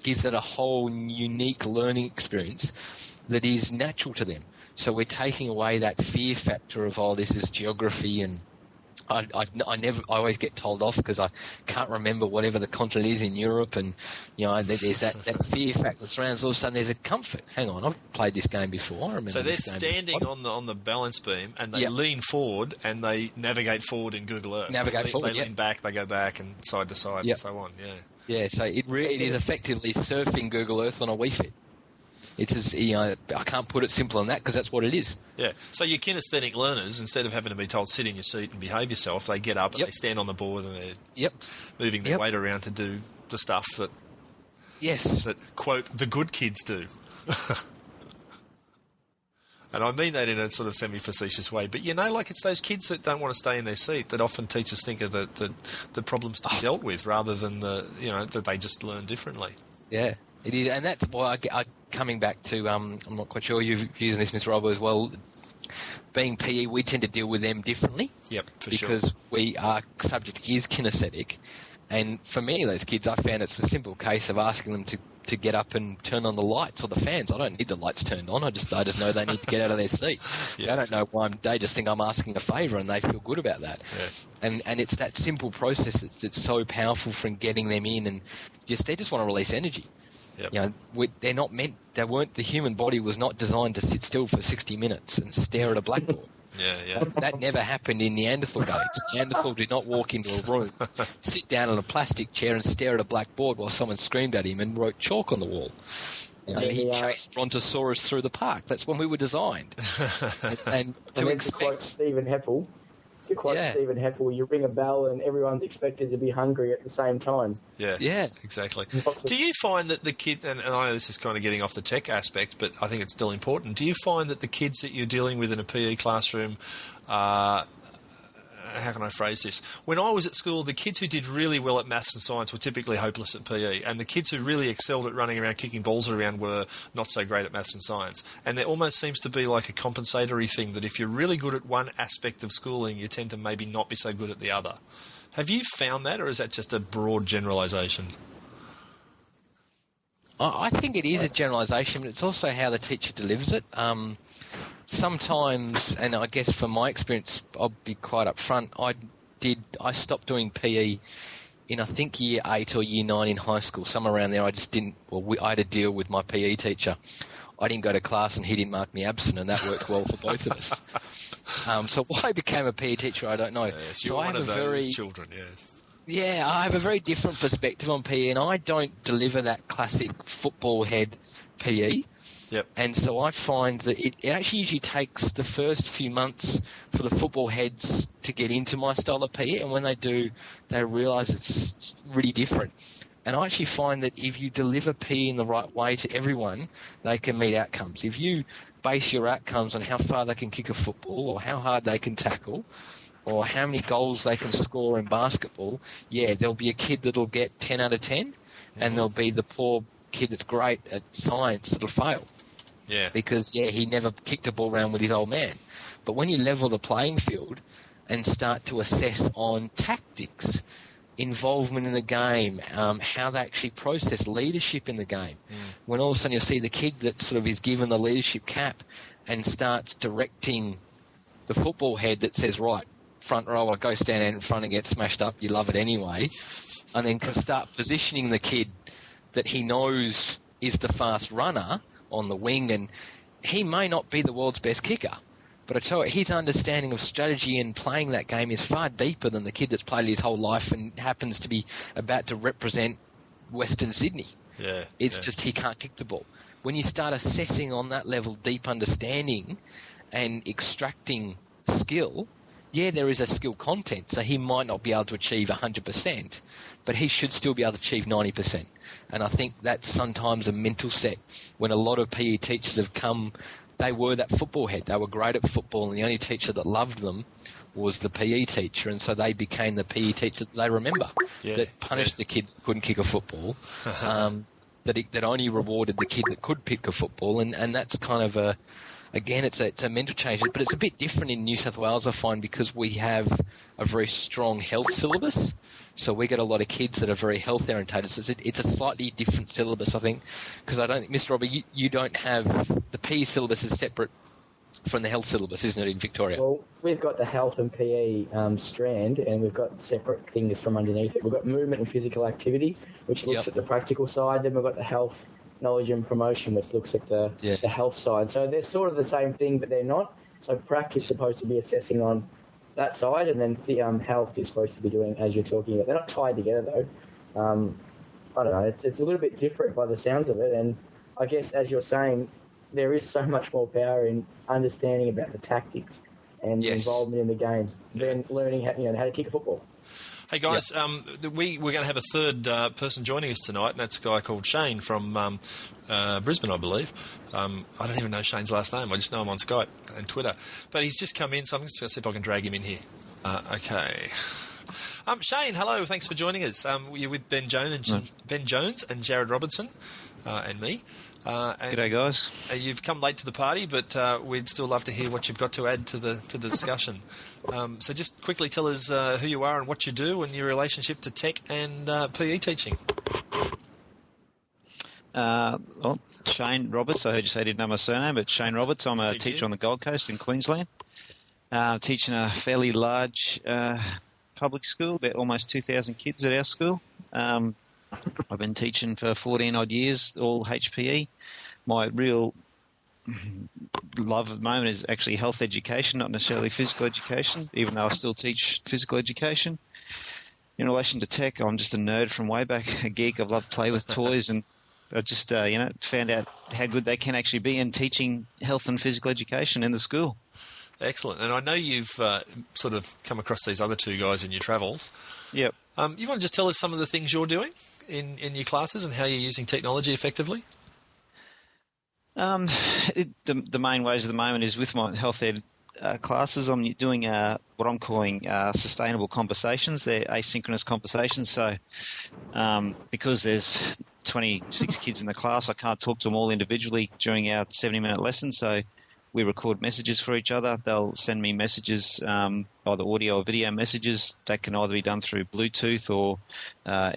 gives it a whole unique learning experience that is natural to them. So we're taking away that fear factor of, this is geography, and I always get told off because I can't remember whatever the continent is in Europe, and there's that fear factor that surrounds. All of a sudden, there's a comfort. Hang on, I've played this game before. I remember. So they're standing on the balance beam, and they lean forward, and they navigate forward in Google Earth. They lean back, they go back, and side to side, and so on. Yeah. Yeah. So it is effectively surfing Google Earth on a Wii Fit. It's as, I can't put it simpler than that because that's what it is. Yeah. So your kinesthetic learners, instead of having to be told sit in your seat and behave yourself, they get up and they stand on the board and they're moving their weight around to do the stuff that, quote, the good kids do. And I mean that in a sort of semi-facetious way. But, like it's those kids that don't want to stay in their seat that often teachers think are the problems to be dealt with rather than that they just learn differently. Yeah, it is. And that's why I coming back to, I'm not quite sure you've used this, Mr. Robbo, as well. Being PE, we tend to deal with them differently. Yep, for sure. Because our subject is kinesthetic. And for many of those kids, I found it's a simple case of asking them to get up and turn on the lights or the fans. I don't need the lights turned on. I just know they need to get out of their seat. Yeah. I don't know why. They just think I'm asking a favour, and they feel good about that. Yeah. And it's that simple process that's so powerful from getting them in, and they just want to release energy. Yep. They're not meant. The human body was not designed to sit still for 60 minutes and stare at a blackboard. Yeah. That never happened in Neanderthal days. Neanderthal did not walk into a room, sit down on a plastic chair and stare at a blackboard while someone screamed at him and wrote chalk on the wall. He chased Brontosaurus through the park. That's when we were designed. and to expect... To quote Stephen Heppel, you ring a bell and everyone's expected to be hungry at the same time. Yeah, exactly. Do you find that the kid, and I know this is kind of getting off the tech aspect, but I think it's still important, do you find that the kids that you're dealing with in a PE classroom how can I phrase this? When I was at school, the kids who did really well at maths and science were typically hopeless at PE, and the kids who really excelled at running around, kicking balls around were not so great at maths and science. And there almost seems to be like a compensatory thing that if you're really good at one aspect of schooling, you tend to maybe not be so good at the other. Have you found that, or is that just a broad generalisation? I think it is a generalisation, but it's also how the teacher delivers it. Sometimes, and I guess from my experience, I'll be quite upfront, I stopped doing PE in, I think, year 8 or year 9 in high school, somewhere around there. I just didn't, I had a deal with my PE teacher. I didn't go to class and he didn't mark me absent, and that worked well for both of us. So why I became a PE teacher, I don't know. Yes, so you're I have one of a those very, children, yes. Yeah, I have a very different perspective on PE, and I don't deliver that classic football head PE. Yep. And so I find that it actually usually takes the first few months for the football heads to get into my style of PE, and when they do, they realise it's really different. And I actually find that if you deliver PE in the right way to everyone, they can meet outcomes. If you base your outcomes on how far they can kick a football or how hard they can tackle or how many goals they can score in basketball, there'll be a kid that'll get 10 out of 10, and there'll be the poor kid that's great at science that'll fail. Yeah. Because, he never kicked a ball around with his old man. But when you level the playing field and start to assess on tactics, involvement in the game, how they actually process leadership in the game, when all of a sudden you'll see the kid that sort of is given the leadership cap and starts directing the football head that says, right, front row, I'll go stand out in front and get smashed up, you love it anyway, and then can start positioning the kid that he knows is the fast runner on the wing, and he may not be the world's best kicker, but I tell you, his understanding of strategy and playing that game is far deeper than the kid that's played his whole life and happens to be about to represent Western Sydney. It's just he can't kick the ball. When you start assessing on that level deep understanding and extracting skill, there is a skill content, so he might not be able to achieve 100%, but he should still be able to achieve 90%. And I think that's sometimes a mental set. When a lot of PE teachers have come, they were that football head. They were great at football, and the only teacher that loved them was the PE teacher, and so they became the PE teacher that they remember, that punished the kid that couldn't kick a football, that only rewarded the kid that could pick a football, and that's kind of it's a mental change, but it's a bit different in New South Wales, I find, because we have a very strong health syllabus. So we get a lot of kids that are very health orientated. So it's a slightly different syllabus, I think, because I don't think, Mr. Robert, you don't have the PE syllabus is separate from the health syllabus, isn't it, in Victoria? Well, we've got the health and PE strand, and we've got separate things from underneath it. We've got movement and physical activity, which looks at the practical side. Then we've got the health, knowledge and promotion, which looks at the health side. So they're sort of the same thing, but they're not. So prac is supposed to be assessing on that side, and then the health is supposed to be doing as you're talking about. They're not tied together though. I don't know. It's a little bit different by the sounds of it, and I guess as you're saying, there is so much more power in understanding about the tactics and the involvement in the game than learning how to kick a football. Hey guys, we're going to have a third person joining us tonight, and that's a guy called Shane from Brisbane, I believe. I don't even know Shane's last name. I just know him on Skype and Twitter. But he's just come in, so I'm just going to see if I can drag him in here. Okay. Shane, hello. Thanks for joining us. You're with Ben Jones and Jarrod Robinson and me. G'day, guys. You've come late to the party, but we'd still love to hear what you've got to add to the discussion. So just quickly tell us who you are and what you do and your relationship to tech and PE teaching. Shane Roberts. I heard you say you didn't know my surname, but Shane Roberts. I'm a teacher on the Gold Coast in Queensland. Teaching a fairly large public school, about almost 2,000 kids at our school. I've been teaching for 14 odd years, all HPE. My real love at the moment is actually health education, not necessarily physical education, even though I still teach physical education. In relation to tech, I'm just a nerd from way back, a geek. I've loved to play with toys, and I just found out how good they can actually be in teaching health and physical education in the school. Excellent. And I know you've sort of come across these other two guys in your travels. Yep. You want to just tell us some of the things you're doing in your classes and how you're using technology effectively? The main ways at the moment is with my health ed classes. I'm doing what I'm calling sustainable conversations. They're asynchronous conversations. So because there's 26 kids in the class, I can't talk to them all individually during our 70-minute lesson. So we record messages for each other. They'll send me messages, either audio or video messages. That can either be done through Bluetooth or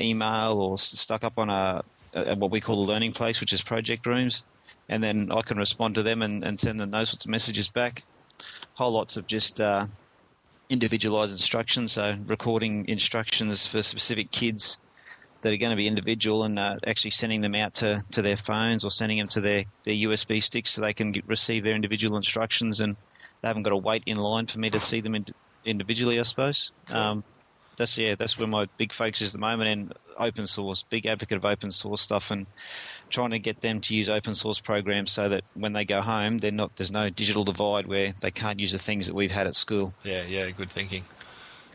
email or stuck up on a what we call a learning place, which is project rooms. And then I can respond to them and send them those sorts of messages back. Whole lots of just individualised instructions, so recording instructions for specific kids that are going to be individual and actually sending them out to their phones or sending them to their USB sticks so they can receive their individual instructions, and they haven't got to wait in line for me to see them individually, I suppose. That's where my big focus is at the moment, and open source, big advocate of open source stuff, and trying to get them to use open source programs so that when they go home, there's no digital divide where they can't use the things that we've had at school. Yeah, good thinking.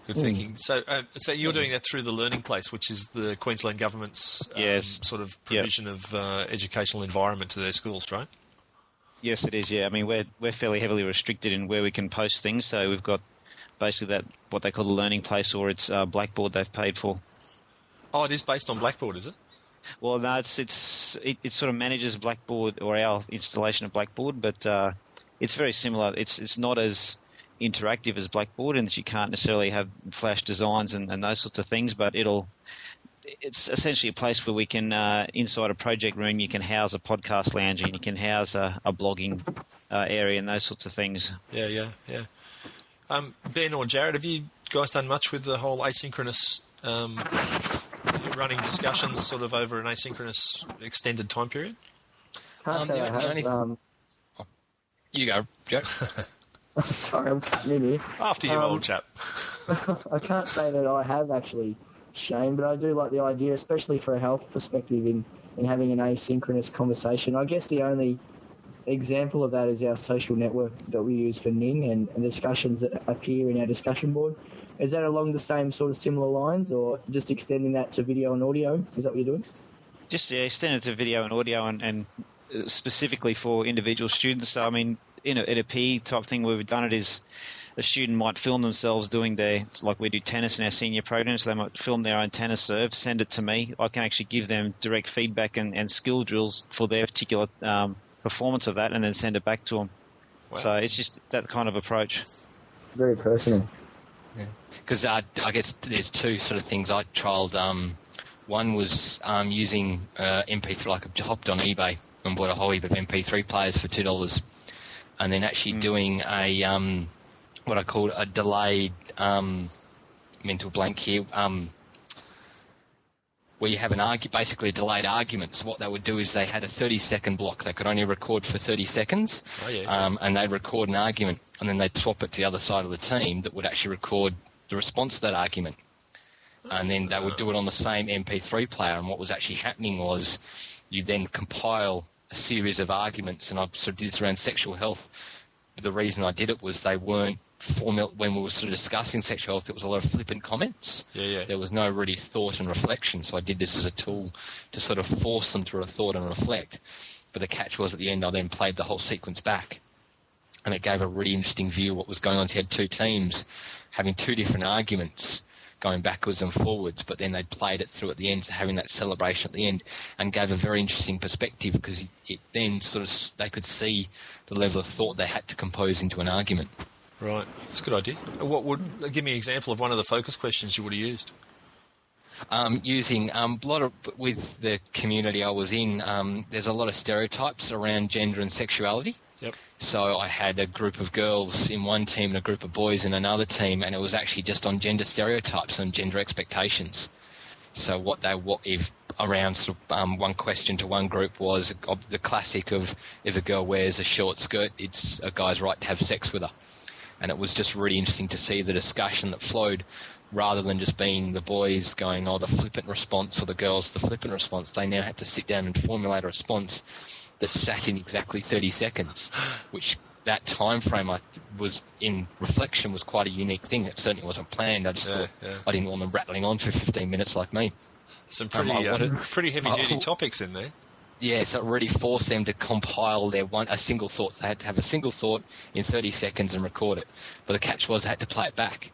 Good thinking. So you're doing that through the Learning Place, which is the Queensland Government's sort of provision of educational environment to their schools, right? Yes, it is, yeah. I mean, we're fairly heavily restricted in where we can post things, so we've got basically that, what they call the Learning Place, or it's Blackboard they've paid for. Oh, it is based on Blackboard, is it? Well, no, it sort of manages Blackboard, or our installation of Blackboard, but it's very similar. It's not as interactive as Blackboard, and you can't necessarily have flash designs and those sorts of things, but it's essentially a place where we can, inside a project room, you can house a podcast lounge and you can house a blogging area and those sorts of things. Yeah. Ben or Jarrod, have you guys done much with the whole asynchronous running discussions sort of over an asynchronous extended time period? You go, Joe. Sorry, I'm cutting in here. After you, old chap. I can't say that I have actually, Shane, but I do like the idea, especially for a health perspective, in having an asynchronous conversation. I guess the only example of that is our social network that we use for Ning and discussions that appear in our discussion board. Is that along the same sort of similar lines, or just extending that to video and audio? Is that what you're doing? Just extend it to video and audio and specifically for individual students. So, I mean, in a PE type thing where we've done it is a student might film themselves doing like we do tennis in our senior program, so they might film their own tennis serve, send it to me. I can actually give them direct feedback and skill drills for their particular performance of that, and then send it back to them. Wow. So it's just that kind of approach. Very personal. Because I guess there's two sort of things I trialled. One was using MP3, like I hopped on eBay and bought a whole heap of MP3 players for $2, and then actually doing a what I call a delayed mental blank here, where you have basically a delayed argument. So what they would do is they had a 30-second block. They could only record for 30 seconds, and they'd record an argument, and then they'd swap it to the other side of the team that would actually record the response to that argument. And then they would do it on the same MP3 player, and what was actually happening was you then compile a series of arguments, and I sort of did this around sexual health. The reason I did it was they weren't when we were sort of discussing sexual health, there was a lot of flippant comments. Yeah. There was no really thought and reflection. So I did this as a tool to sort of force them through a thought and reflect. But the catch was at the end, I then played the whole sequence back. And it gave a really interesting view of what was going on. So you had two teams having two different arguments going backwards and forwards, but then they played it through at the end, so having that celebration at the end, and gave a very interesting perspective because it then sort of they could see the level of thought they had to compose into an argument. Right, that's a good idea. Give me an example of one of the focus questions you would have used? Using a lot of, with the community I was in, there's a lot of stereotypes around gender and sexuality. Yep. So I had a group of girls in one team and a group of boys in another team, and it was actually just on gender stereotypes and gender expectations. So around sort of, one question to one group was the classic of if a girl wears a short skirt, it's a guy's right to have sex with her. And it was just really interesting to see the discussion that flowed, rather than just being the boys going, the flippant response, or the girls, the flippant response. They now had to sit down and formulate a response that sat in exactly 30 seconds, which that time frame was in reflection was quite a unique thing. It certainly wasn't planned. I just thought I didn't want them rattling on for 15 minutes like me. Some pretty heavy-duty topics in there. Yeah, so it really forced them to compile a single thought. So they had to have a single thought in 30 seconds and record it. But the catch was they had to play it back.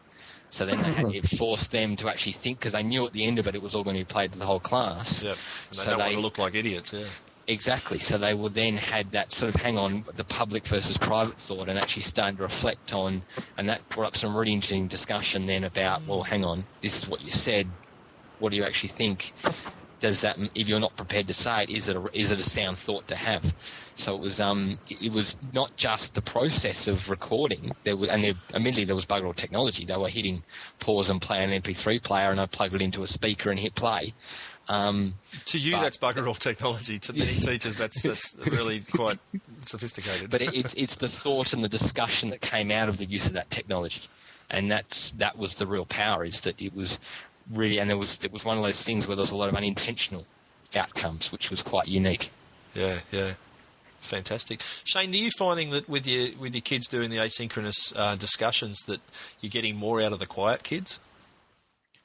So then it forced them to actually think, because they knew at the end of it was all going to be played to the whole class. Yep, and they don't want to look like idiots, yeah. Exactly. So they would then had that sort of hang on, the public versus private thought, and actually starting to reflect on, and that brought up some really interesting discussion then about, well, hang on, this is what you said. What do you actually think? Does that, if you're not prepared to say it, is it a sound thought to have? So it was not just the process of recording. Admittedly there was bugger all technology. They were hitting pause and play on an MP3 player, and I plugged it into a speaker and hit play. To you, that's bugger all technology. To many teachers, that's really quite sophisticated. But it's the thought and the discussion that came out of the use of that technology, and that was the real power. Is that it was really, and it was one of those things where there was a lot of unintentional outcomes, which was quite unique. Yeah. Fantastic. Shane, are you finding that with your kids doing the asynchronous discussions that you're getting more out of the quiet kids?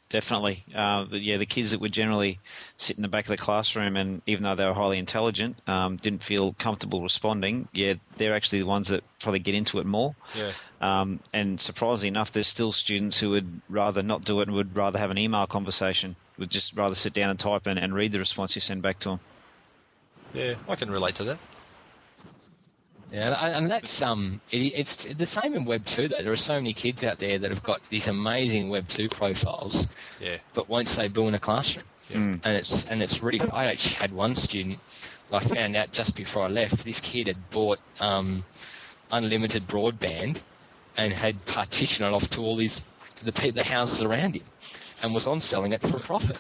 Definitely. The kids that would generally sit in the back of the classroom, and even though they were highly intelligent, didn't feel comfortable responding, they're actually the ones that probably get into it more. Yeah. And surprisingly enough, there's still students who would rather not do it and would rather have an email conversation, would just rather sit down and type and read the response you send back to them. Yeah, I can relate to that. Yeah, and that's it's the same in Web 2 though. There are so many kids out there that have got these amazing Web 2 profiles, but won't say boo in a classroom. Yeah. And it's really. I actually had one student I found out just before I left. This kid had bought unlimited broadband and had partitioned it off to all the houses around him, and was on selling it for a profit.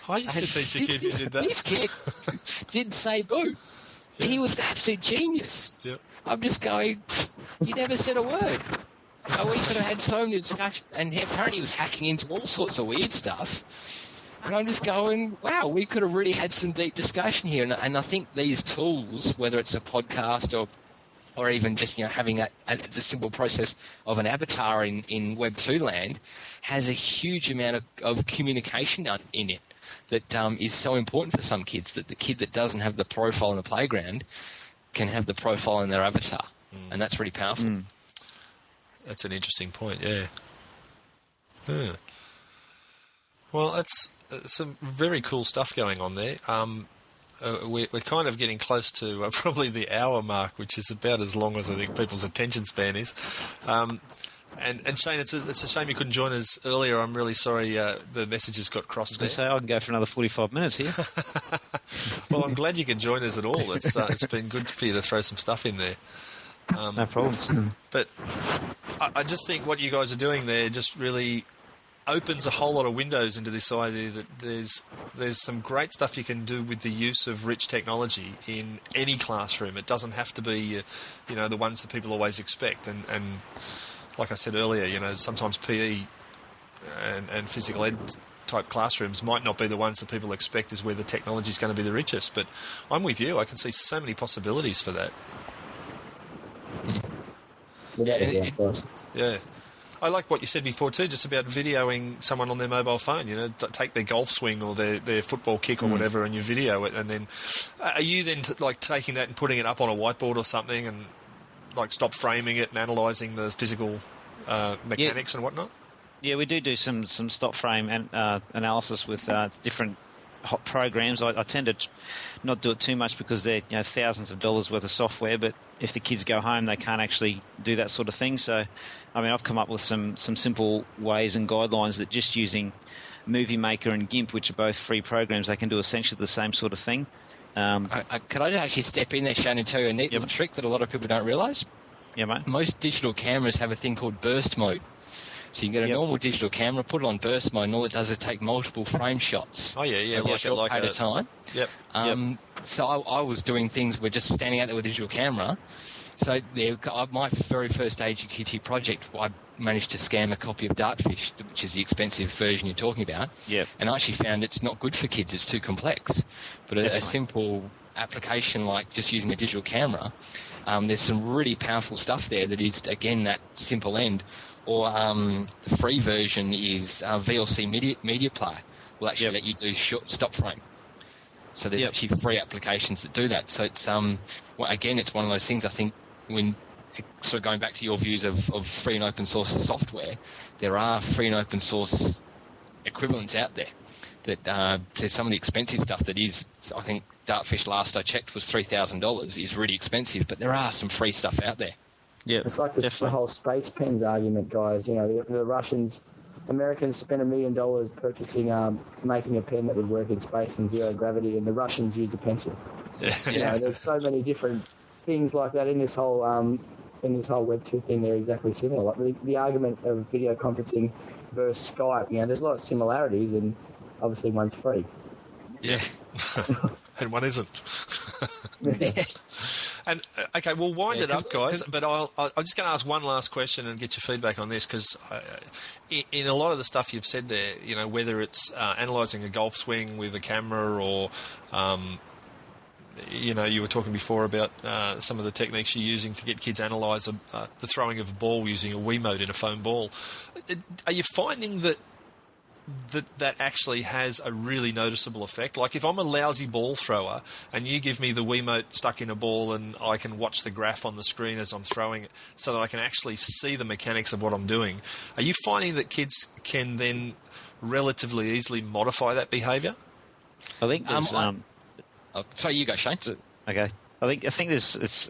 I used to teach a kid who did that. This kid didn't say boo. Yeah. He was an absolute genius. Yep. I'm just going, you never said a word. So we could have had so many discussions, and apparently he was hacking into all sorts of weird stuff. And I'm just going, wow, we could have really had some deep discussion here. And I think these tools, whether it's a podcast or even just having the simple process of an avatar in Web 2 land, has a huge amount of communication in it. That is so important for some kids, that the kid that doesn't have the profile in the playground can have the profile in their avatar. And that's really powerful. That's an interesting point, yeah. Well, that's some very cool stuff going on there. We're kind of getting close to probably the hour mark, which is about as long as I think people's attention span is. And Shane, it's a shame you couldn't join us earlier. I'm really sorry the messages got crossed there. I can go for another 45 minutes here. Well, I'm glad you could join us at all. It's been good for you to throw some stuff in there. No problems. But I just think what you guys are doing there just really opens a whole lot of windows into this idea that there's some great stuff you can do with the use of rich technology in any classroom. It doesn't have to be, the ones that people always expect. And like I said earlier, sometimes PE and physical ed type classrooms might not be the ones that people expect is where the technology is going to be the richest. But I'm with you. I can see so many possibilities for that. Yeah. I like what you said before too, just about videoing someone on their mobile phone. Take their golf swing or their football kick or whatever, and you video it. And then, are you then taking that and putting it up on a whiteboard or something, and stop framing it and analysing the physical mechanics and whatnot? Yeah, we do some stop frame and analysis with different hot programs. I tend to not do it too much because they're thousands of dollars worth of software, but if the kids go home, they can't actually do that sort of thing. So, I've come up with some simple ways and guidelines that just using Movie Maker and GIMP, which are both free programs, they can do essentially the same sort of thing. Could I just actually step in there, Shane, and tell you a neat little trick that a lot of people don't realise? Yeah, mate. Most digital cameras have a thing called burst mode. So you can get a normal digital camera, put it on burst mode, and all it does is take multiple frame shots. Oh, yeah, at a time. Yep. So I was doing things, we're just standing out there with a digital camera. So my very first AGQT project, I managed to scam a copy of Dartfish, which is the expensive version you're talking about. Yep. And I actually found it's not good for kids, it's too complex. But a simple application like just using a digital camera, there's some really powerful stuff there that is, again, that simple end. Or the free version is VLC Media Player. Will actually let you do short stop frame. So there's actually free applications that do that. So it's again, it's one of those things. I think when sort of going back to your views of free and open source software, there are free and open source equivalents out there. That there's some of the expensive stuff that is. I think Dartfish last I checked was $3,000. Is really expensive, but there are some free stuff out there. Yeah, it's like the whole space pens argument, guys. The Americans spent $1 million purchasing, making a pen that would work in space and zero gravity, and the Russians used a pencil. Yeah. There's so many different things like that in this whole Web 2 thing. They're exactly similar. Like the argument of video conferencing versus Skype. There's a lot of similarities, and obviously one's free. Yeah, and one isn't. And okay, we'll wind it up, guys. But I'm just going to ask one last question and get your feedback on this, because in a lot of the stuff you've said there, whether it's analysing a golf swing with a camera, or you were talking before about some of the techniques you're using to get kids analyse the throwing of a ball using a Wii Remote in a foam ball. Are you finding that actually has a really noticeable effect? Like if I'm a lousy ball thrower and you give me the Wii Remote stuck in a ball and I can watch the graph on the screen as I'm throwing it so that I can actually see the mechanics of what I'm doing, are you finding that kids can then relatively easily modify that behaviour? I think there's... sorry, you go, Shane. Okay. I think it's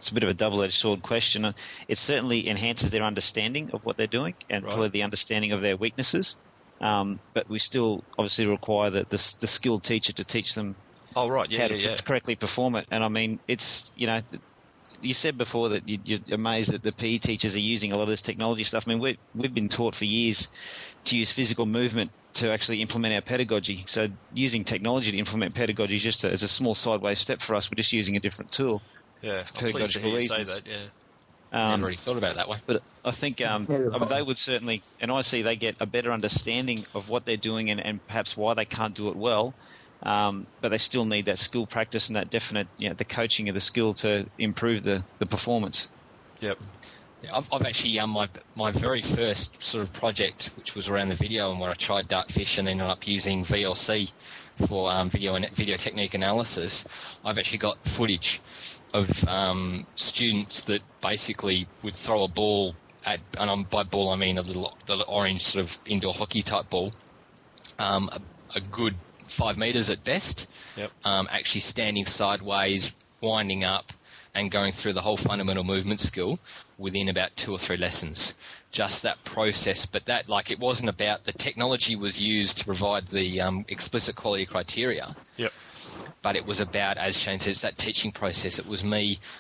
a bit of a double-edged sword question. It certainly enhances their understanding of what they're doing and probably the understanding of their weaknesses. But we still obviously require the skilled teacher to teach them how to correctly perform it. And it's, you said before that you're amazed that the PE teachers are using a lot of this technology stuff. We've been taught for years to use physical movement to actually implement our pedagogy. So using technology to implement pedagogy is just as a small sideways step for us. We're just using a different tool. Yeah, I'm pleased to hear you say that, yeah. Never really thought about it that way. But I think they would certainly, and I see they get a better understanding of what they're doing and perhaps why they can't do it well, but they still need that skill practice and that definite, the coaching of the skill to improve the performance. Yep. Yeah, I've actually, my very first sort of project, which was around the video and where I tried Dartfish and ended up using VLC for video technique analysis, I've actually got footage of students that basically would throw a ball at, and by ball I mean the little orange sort of indoor hockey type ball, a good 5 metres at best, actually standing sideways, winding up, and going through the whole fundamental movement skill within about 2 or 3 lessons. Just that process, but that, it wasn't about the technology was used to provide the explicit quality criteria. Yep. But it was about, as Shane said, it's that teaching process. It was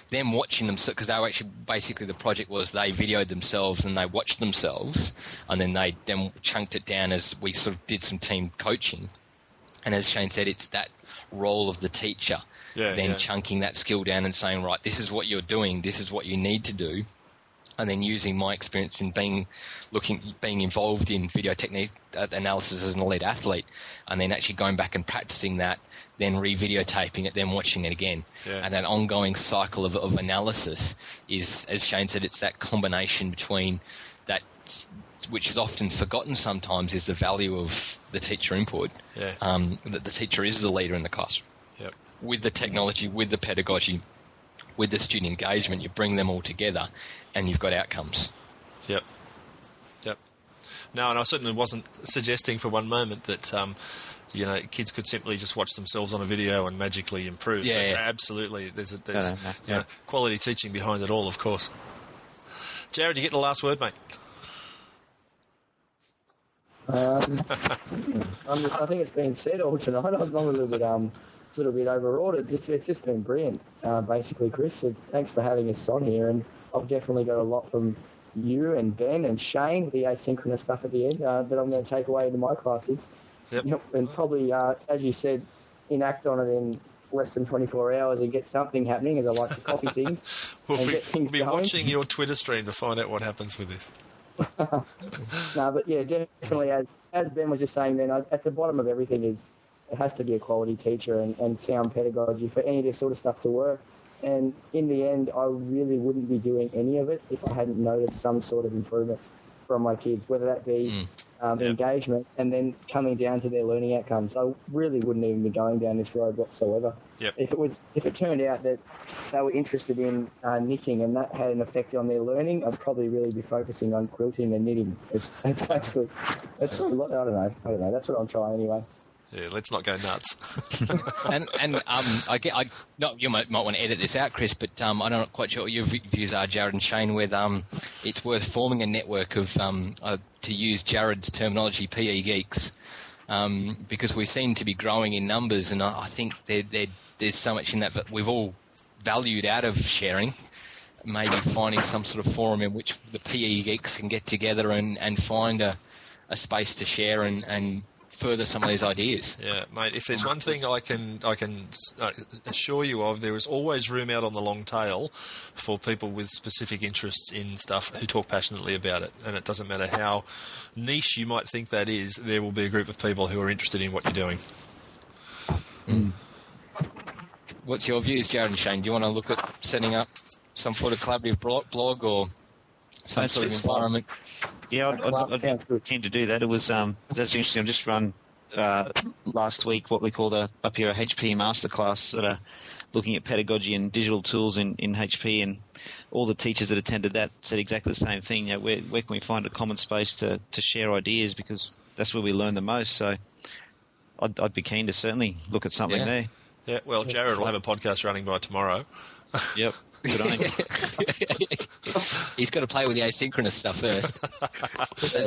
them watching them, because they were actually, basically the project was they videoed themselves and they watched themselves, and then they chunked it down as we sort of did some team coaching. And as Shane said, it's that role of the teacher, chunking that skill down and saying, right, this is what you're doing, this is what you need to do. And then using my experience in being involved in video technique analysis as an elite athlete, and then actually going back and practicing that, then re-videotaping it, then watching it again. Yeah. And that ongoing cycle of analysis is, as Shane said, it's that combination between that which is often forgotten sometimes, is the value of the teacher input. Yeah. That the teacher is the leader in the classroom. Yep. With the technology, with the pedagogy, with the student engagement, you bring them all together and you've got outcomes. Yep. No, and I certainly wasn't suggesting for one moment that, kids could simply just watch themselves on a video and magically improve. Yeah. Absolutely. There's quality teaching behind it all, of course. Jarrod, you get the last word, mate. I think it's been said all tonight. I'm a little bit overawed. It's just been brilliant, basically, Chris. So thanks for having us on here, and I've definitely got a lot from you and Ben and Shane with the asynchronous stuff at the end that I'm going to take away into my classes. Yep. And probably, as you said, enact on it in less than 24 hours and get something happening, as I like to copy things. We'll be watching your Twitter stream to find out what happens with this. No, but yeah, definitely, as Ben was just saying then, at the bottom of everything is it has to be a quality teacher and sound pedagogy for any of this sort of stuff to work. And in the end, I really wouldn't be doing any of it if I hadn't noticed some sort of improvement from my kids, whether that be engagement and then coming down to their learning outcomes. I really wouldn't even be going down this road whatsoever. Yep. If it turned out that they were interested in knitting and that had an effect on their learning, I'd probably really be focusing on quilting and knitting. That's basically, I don't know. That's what I'm trying anyway. Yeah, let's not go nuts. You might want to edit this out, Chris, but I'm not quite sure what your views are, Jarrod and Shane, whether it's worth forming a network of, to use Jarrod's terminology, PE geeks, because we seem to be growing in numbers, and I think there's so much in that we've all valued out of sharing. Maybe finding some sort of forum in which the PE geeks can get together and find a space to share and further some of these ideas. Yeah, mate, if there's one thing I can assure you of, there is always room out on the long tail for people with specific interests in stuff who talk passionately about it. And it doesn't matter how niche you might think that is, there will be a group of people who are interested in what you're doing. What's your views, Jarrod and Shane? Do you want to look at setting up some sort of collaborative blog or some sort of environment? Yeah, I'd be keen to do that. It was that's interesting. I've just run last week what we called up here a HP masterclass, sort of looking at pedagogy and digital tools in HP, and all the teachers that attended that said exactly the same thing. Where can we find a common space to share ideas, because that's where we learn the most. So I'd be keen to certainly look at something there. Yeah, well, Jarrod will have a podcast running by tomorrow. Yep. Good on him. He's got to play with the asynchronous stuff first.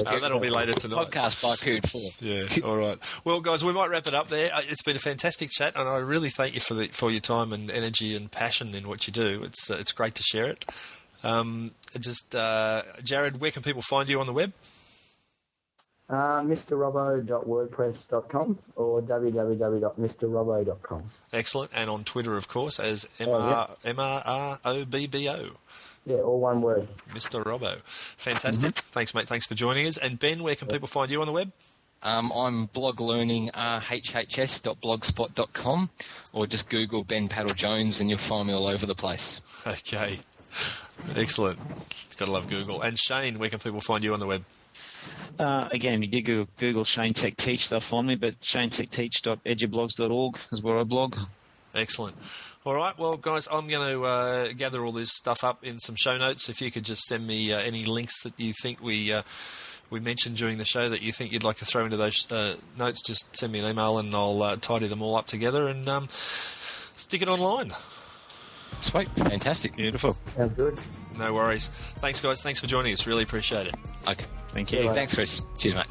That'll be later tonight. Podcast by period 4. Yeah, all right. Well, guys, we might wrap it up there. It's been a fantastic chat, and I really thank you for your time and energy and passion in what you do. It's great to share it. Jarrod, where can people find you on the web? mrrobbo.wordpress.com or www.mrrobbo.com. Excellent. And on Twitter, of course, as MRROBBO. Yeah, all one word. Mr. Robbo. Fantastic. Thanks, mate. Thanks for joining us. And Ben, where can people find you on the web? I'm bloglearninghhs.blogspot.com, or just Google Ben Paddle Jones and you'll find me all over the place. Okay. Excellent. Got to love Google. And Shane, where can people find you on the web? Again, you can Google Shane Tech Teach, they'll find me, but shanetechteach.edublogs.org is where I blog. Excellent. All right, well, guys, I'm going to gather all this stuff up in some show notes. If you could just send me any links that you think we mentioned during the show that you think you'd like to throw into those notes, just send me an email and I'll tidy them all up together and stick it online. Sweet. Fantastic. Beautiful. Sounds good. No worries. Thanks, guys. Thanks for joining us. Really appreciate it. Okay. Thank you. Thanks, Chris. Cheers, mate.